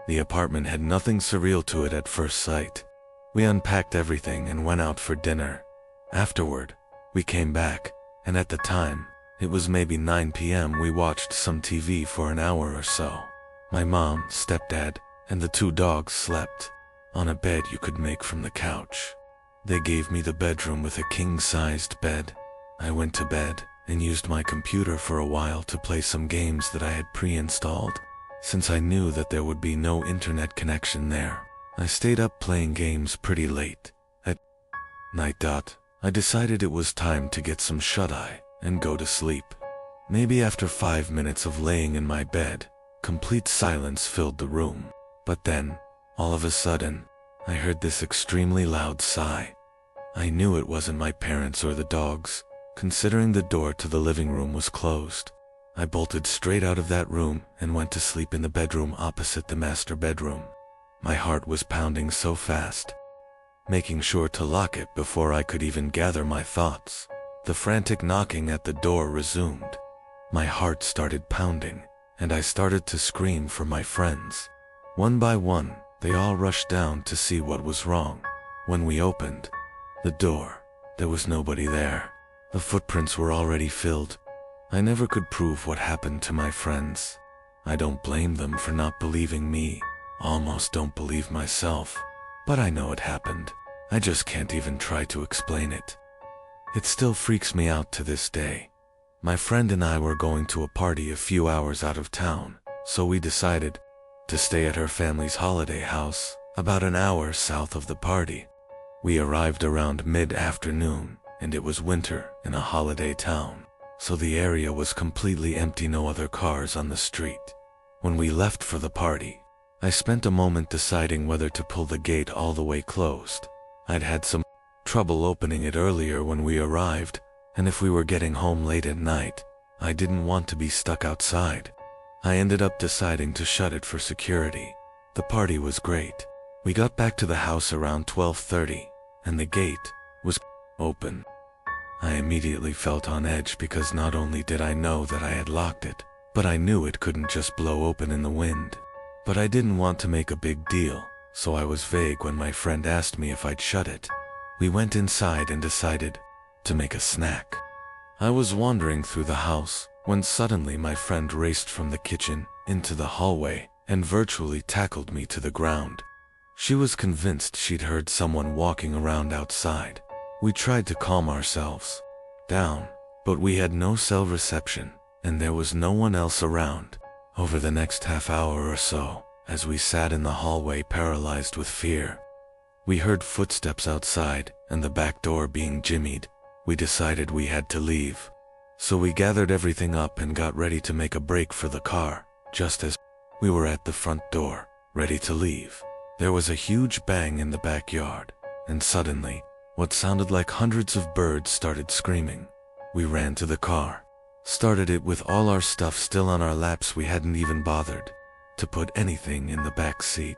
The apartment had nothing surreal to it at first sight. We unpacked everything and went out for dinner. Afterward, we came back, and at the time, it was maybe 9 p.m. We watched some TV for an hour or so. My mom, stepdad, and the 2 dogs slept on a bed you could make from the couch. They gave me the bedroom with a king-sized bed. I went to bed and used my computer for a while to play some games that I had pre-installed, since I knew that there would be no internet connection there. I stayed up playing games pretty late. At night, I decided it was time to get some shut-eye and go to sleep. Maybe after 5 minutes of laying in my bed, complete silence filled the room. But then, all of a sudden, I heard this extremely loud sigh. I knew it wasn't my parents or the dogs, considering the door to the living room was closed. I bolted straight out of that room and went to sleep in the bedroom opposite the master bedroom. My heart was pounding so fast, making sure to lock it before I could even gather my thoughts. The frantic knocking at the door resumed. My heart started pounding, and I started to scream for my friends. One by one, they all rushed down to see what was wrong. When we opened the door, there was nobody there. The footprints were already filled. I never could prove what happened to my friends. I don't blame them for not believing me. Almost don't believe myself. But I know it happened. I just can't even try to explain it. It still freaks me out to this day. My friend and I were going to a party a few hours out of town, so we decided to stay at her family's holiday house, about an hour south of the party. We arrived around mid-afternoon, and it was winter in a holiday town, so the area was completely empty, no other cars on the street. When we left for the party, I spent a moment deciding whether to pull the gate all the way closed. I'd had some trouble opening it earlier when we arrived, and if we were getting home late at night, I didn't want to be stuck outside. I ended up deciding to shut it for security. The party was great. We got back to the house around 12:30, and the gate was open. I immediately felt on edge because not only did I know that I had locked it, but I knew it couldn't just blow open in the wind. But I didn't want to make a big deal, so I was vague when my friend asked me if I'd shut it. We went inside and decided to make a snack. I was wandering through the house when suddenly my friend raced from the kitchen into the hallway and virtually tackled me to the ground. She was convinced she'd heard someone walking around outside. We tried to calm ourselves down, but we had no cell reception, and there was no one else around. Over the next half hour or so, as we sat in the hallway paralyzed with fear, we heard footsteps outside and the back door being jimmied. We decided we had to leave. So we gathered everything up and got ready to make a break for the car. Just as we were at the front door, ready to leave, there was a huge bang in the backyard, and suddenly, what sounded like hundreds of birds started screaming. We ran to the car, started it with all our stuff still on our laps. We hadn't even bothered to put anything in the back seat.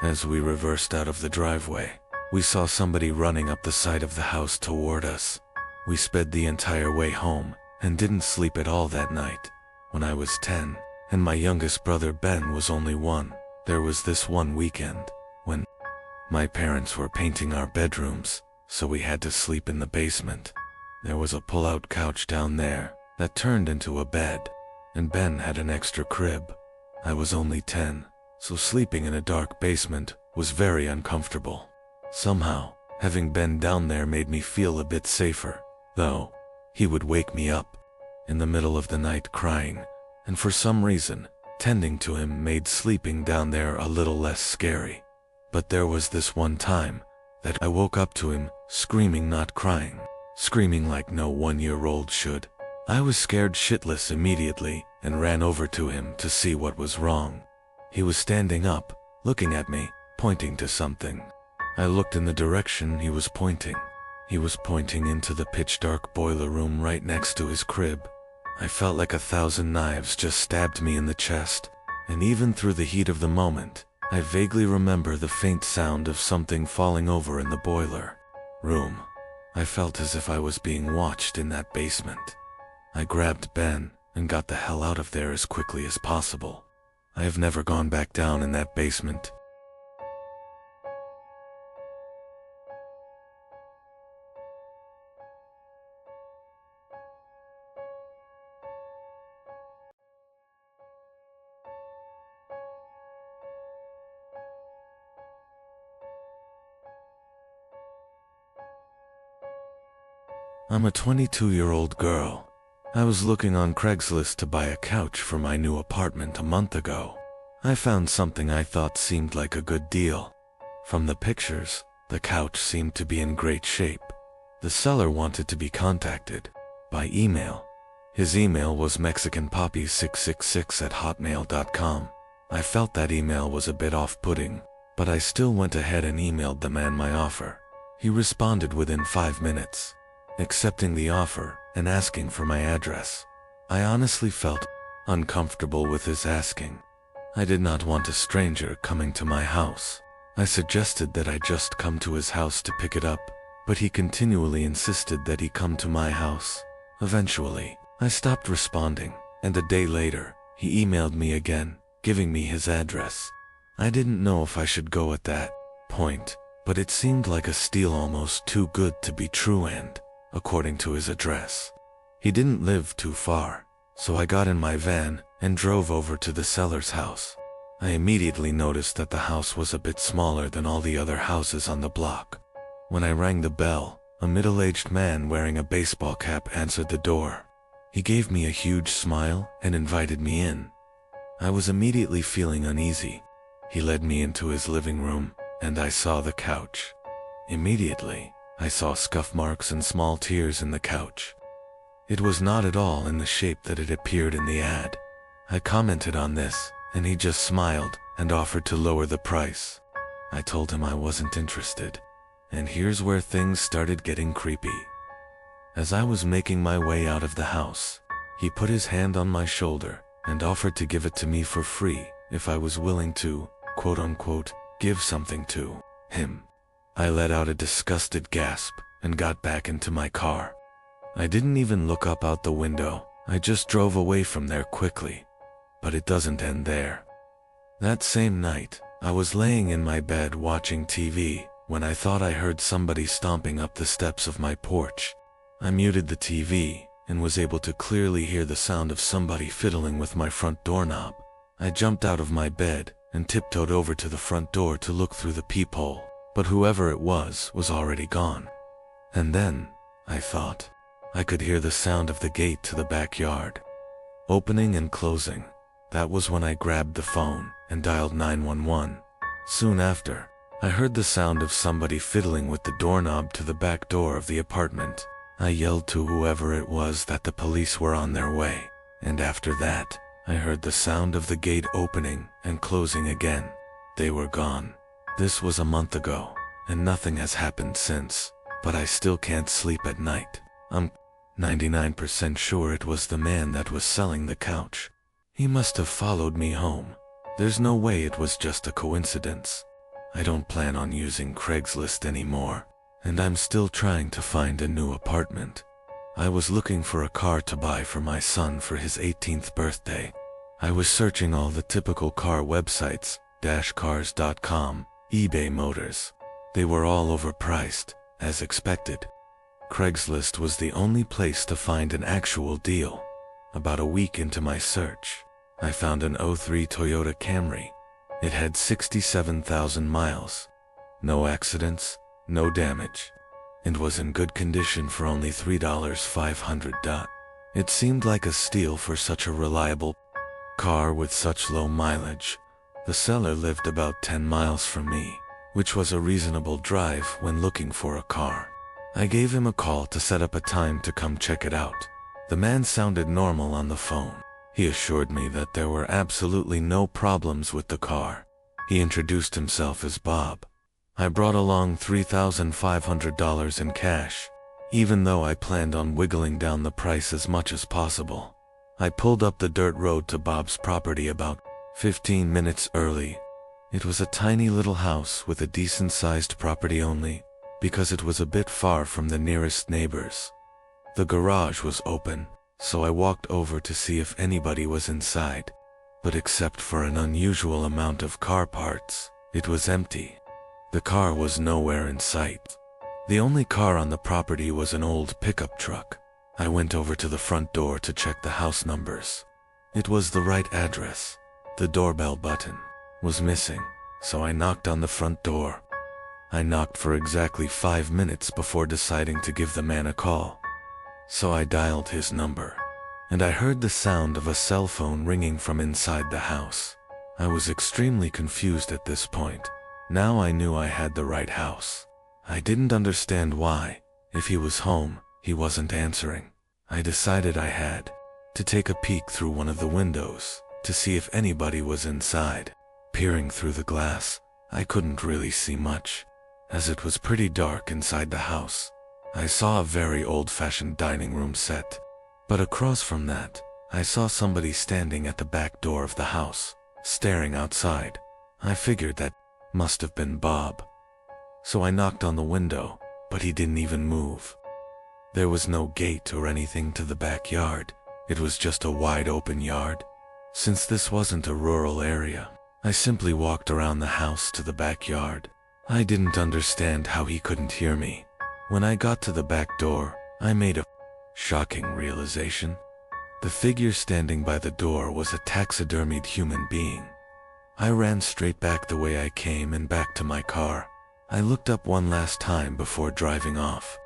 As we reversed out of the driveway, we saw somebody running up the side of the house toward us. We sped the entire way home and didn't sleep at all that night. When I was 10 and my youngest brother Ben was only 1, there was this one weekend when my parents were painting our bedrooms, so we had to sleep in the basement. There was a pull-out couch down there that turned into a bed, and Ben had an extra crib. I was only 10, so sleeping in a dark basement was very uncomfortable. Somehow, having Ben down there made me feel a bit safer, though he would wake me up in the middle of the night crying, and for some reason, tending to him made sleeping down there a little less scary. But there was this one time that I woke up to him screaming, not crying, screaming like no 1-year-old should. I was scared shitless immediately and ran over to him to see what was wrong. He was standing up, looking at me, pointing to something. I looked in the direction he was pointing. He was pointing into the pitch-dark boiler room right next to his crib. I felt like 1,000 knives just stabbed me in the chest, and even through the heat of the moment, I vaguely remember the faint sound of something falling over in the boiler room. I felt as if I was being watched in that basement. I grabbed Ben and got the hell out of there as quickly as possible. I have never gone back down in that basement. I'm a 22-year-old girl. I was looking on Craigslist to buy a couch for my new apartment a month ago. I found something I thought seemed like a good deal. From the pictures, the couch seemed to be in great shape. The seller wanted to be contacted by email. His email was mexicanpoppy666@hotmail.com. I felt that email was a bit off-putting, but I still went ahead and emailed the man my offer. He responded within 5 minutes, accepting the offer and asking for my address. I honestly felt uncomfortable with his asking. I did not want a stranger coming to my house. I suggested that I just come to his house to pick it up, but he continually insisted that he come to my house. Eventually, I stopped responding, and a day later, he emailed me again, giving me his address. I didn't know if I should go at that point, but it seemed like a steal almost too good to be true, and according to his address, he didn't live too far, so I got in my van and drove over to the seller's house. I immediately noticed that the house was a bit smaller than all the other houses on the block. When I rang the bell, a middle-aged man wearing a baseball cap answered the door. He gave me a huge smile and invited me in. I was immediately feeling uneasy. He led me into his living room, and I saw the couch. Immediately, I saw scuff marks and small tears in the couch. It was not at all in the shape that it appeared in the ad. I commented on this, and he just smiled and offered to lower the price. I told him I wasn't interested, and here's where things started getting creepy. As I was making my way out of the house, he put his hand on my shoulder and offered to give it to me for free if I was willing to, quote-unquote, give something to him. I let out a disgusted gasp and got back into my car. I didn't even look up out the window, I just drove away from there quickly. But it doesn't end there. That same night, I was laying in my bed watching TV when I thought I heard somebody stomping up the steps of my porch. I muted the TV and was able to clearly hear the sound of somebody fiddling with my front doorknob. I jumped out of my bed and tiptoed over to the front door to look through the peephole, but whoever it was already gone. And then, I thought, I could hear the sound of the gate to the backyard opening and closing. That was when I grabbed the phone and dialed 911. Soon after, I heard the sound of somebody fiddling with the doorknob to the back door of the apartment. I yelled to whoever it was that the police were on their way, and after that, I heard the sound of the gate opening and closing again. They were gone. This was a month ago, and nothing has happened since, but I still can't sleep at night. I'm 99% sure it was the man that was selling the couch. He must have followed me home. There's no way it was just a coincidence. I don't plan on using Craigslist anymore, and I'm still trying to find a new apartment. I was looking for a car to buy for my son for his 18th birthday. I was searching all the typical car websites, dashcars.com, eBay Motors. They were all overpriced, as expected. Craigslist was the only place to find an actual deal. About a week into my search, I found an '03 Toyota Camry. It had 67,000 miles. No accidents, no damage, and was in good condition for only $3,500. It seemed like a steal for such a reliable car with such low mileage. The seller lived about 10 miles from me, which was a reasonable drive when looking for a car. I gave him a call to set up a time to come check it out. The man sounded normal on the phone. He assured me that there were absolutely no problems with the car. He introduced himself as Bob. I brought along $3,500 in cash, even though I planned on wiggling down the price as much as possible. I pulled up the dirt road to Bob's property about 15 minutes early. It was a tiny little house with a decent-sized property only, because it was a bit far from the nearest neighbors. The garage was open, so I walked over to see if anybody was inside, but except for an unusual amount of car parts, it was empty. The car was nowhere in sight. The only car on the property was an old pickup truck. I went over to the front door to check the house numbers. It was the right address. The doorbell button was missing, so I knocked on the front door. I knocked for exactly 5 minutes before deciding to give the man a call. So I dialed his number, and I heard the sound of a cell phone ringing from inside the house. I was extremely confused at this point. Now I knew I had the right house. I didn't understand why, if he was home, he wasn't answering. I decided I had to take a peek through one of the windows to see if anybody was inside. Peering through the glass, I couldn't really see much, as it was pretty dark inside the house. I saw a very old-fashioned dining room set, but across from that, I saw somebody standing at the back door of the house, staring outside. I figured that must have been Bob. So I knocked on the window, but he didn't even move. There was no gate or anything to the backyard. It was just a wide open yard. Since this wasn't a rural area, I simply walked around the house to the backyard. I didn't understand how he couldn't hear me. When I got to the back door, I made a shocking realization. The figure standing by the door was a taxidermied human being. I ran straight back the way I came and back to my car. I looked up one last time before driving off.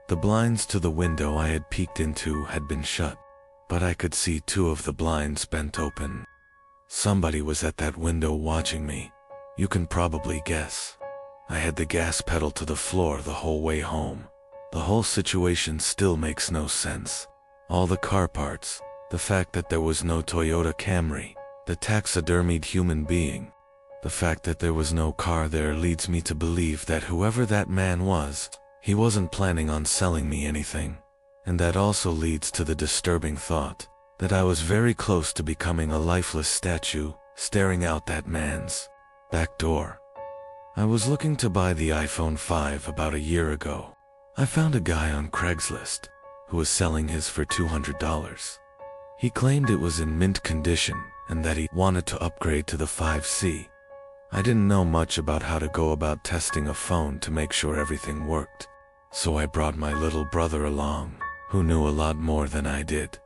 The blinds to the window I had peeked into had been shut, but I could see 2 of the blinds bent open. Somebody was at that window watching me. You can probably guess. I had the gas pedal to the floor the whole way home. The whole situation still makes no sense. All the car parts, the fact that there was no Toyota Camry, the taxidermied human being. The fact that there was no car there leads me to believe that whoever that man was, he wasn't planning on selling me anything. And that also leads to the disturbing thought that I was very close to becoming a lifeless statue staring out that man's back door. I was looking to buy the iPhone 5 about a year ago. I found a guy on Craigslist who was selling his for $200. He claimed it was in mint condition and that he wanted to upgrade to the 5C. I didn't know much about how to go about testing a phone to make sure everything worked, so I brought my little brother along, who knew a lot more than I did.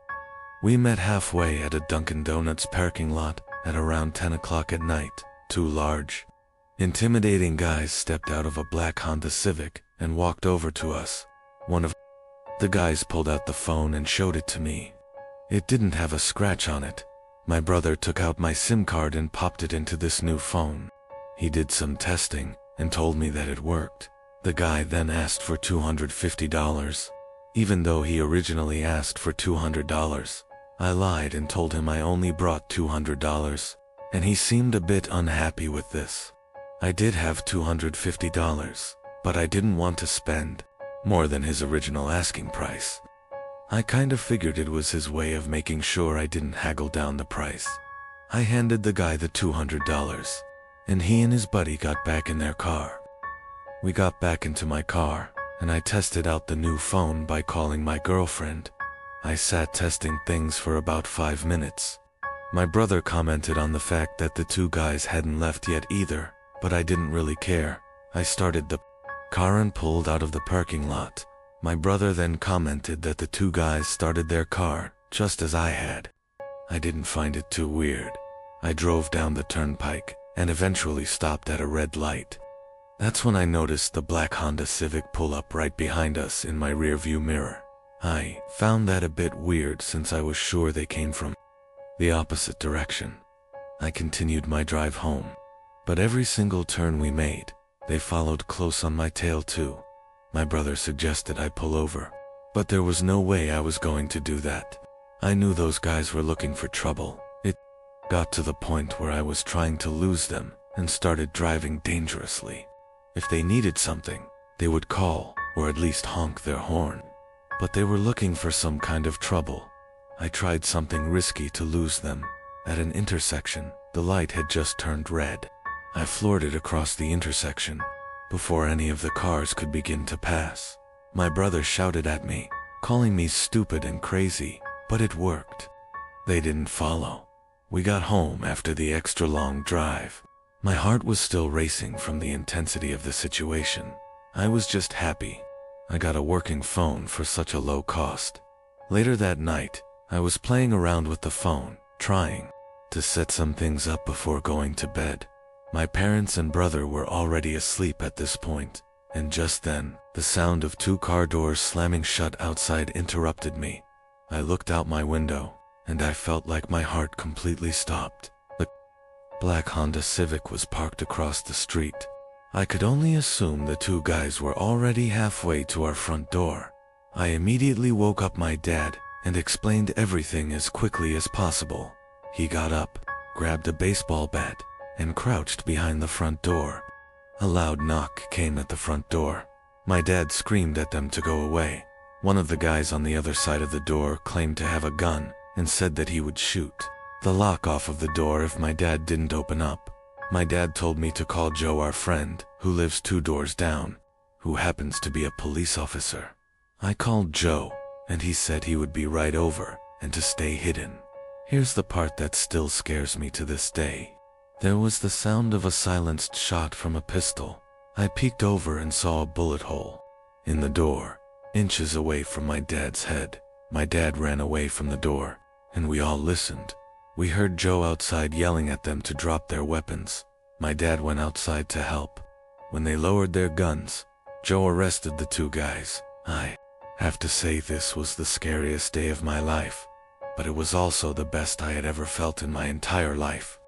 We met halfway at a Dunkin' Donuts parking lot at around 10 o'clock at night. Two large, intimidating guys stepped out of a black Honda Civic and walked over to us. One of the guys pulled out the phone and showed it to me. It didn't have a scratch on it. My brother took out my SIM card and popped it into this new phone. He did some testing and told me that it worked. The guy then asked for $250, even though he originally asked for $200. I lied and told him I only brought $200, and he seemed a bit unhappy with this. I did have $250, but I didn't want to spend more than his original asking price. I kind of figured it was his way of making sure I didn't haggle down the price. I handed the guy the $200, and he and his buddy got back in their car. We got back into my car, and I tested out the new phone by calling my girlfriend. I sat testing things for about 5 minutes. My brother commented on the fact that the two guys hadn't left yet either, but I didn't really care. I started the car and pulled out of the parking lot. My brother then commented that the two guys started their car, just as I had. I didn't find it too weird. I drove down the turnpike and eventually stopped at a red light. That's when I noticed the black Honda Civic pull up right behind us in my rearview mirror. I found that a bit weird since I was sure they came from the opposite direction. I continued my drive home, but every single turn we made, they followed close on my tail too. My brother suggested I pull over, but there was no way I was going to do that. I knew those guys were looking for trouble. It got to the point where I was trying to lose them and started driving dangerously. If they needed something, they would call or at least honk their horn. But they were looking for some kind of trouble. I tried something risky to lose them. At an intersection, the light had just turned red. I floored it across the intersection before any of the cars could begin to pass. My brother shouted at me, calling me stupid and crazy, but it worked. They didn't follow. We got home after the extra long drive. My heart was still racing from the intensity of the situation. I was just happy I got a working phone for such a low cost. Later that night, I was playing around with the phone, trying to set some things up before going to bed. My parents and brother were already asleep at this point, and just then, the sound of 2 car doors slamming shut outside interrupted me. I looked out my window, and I felt like my heart completely stopped. The black Honda Civic was parked across the street. I could only assume the 2 guys were already halfway to our front door. I immediately woke up my dad and explained everything as quickly as possible. He got up, grabbed a baseball bat, and crouched behind the front door. A loud knock came at the front door. My dad screamed at them to go away. One of the guys on the other side of the door claimed to have a gun and said that he would shoot the lock off of the door if my dad didn't open up. My dad told me to call Joe, our friend, who lives 2 doors down, who happens to be a police officer. I called Joe, and he said he would be right over and to stay hidden. Here's the part that still scares me to this day. There was the sound of a silenced shot from a pistol. I peeked over and saw a bullet hole in the door, inches away from my dad's head. My dad ran away from the door, and we all listened. We heard Joe outside yelling at them to drop their weapons. My dad went outside to help. When they lowered their guns, Joe arrested the 2 guys. I have to say this was the scariest day of my life, but it was also the best I had ever felt in my entire life.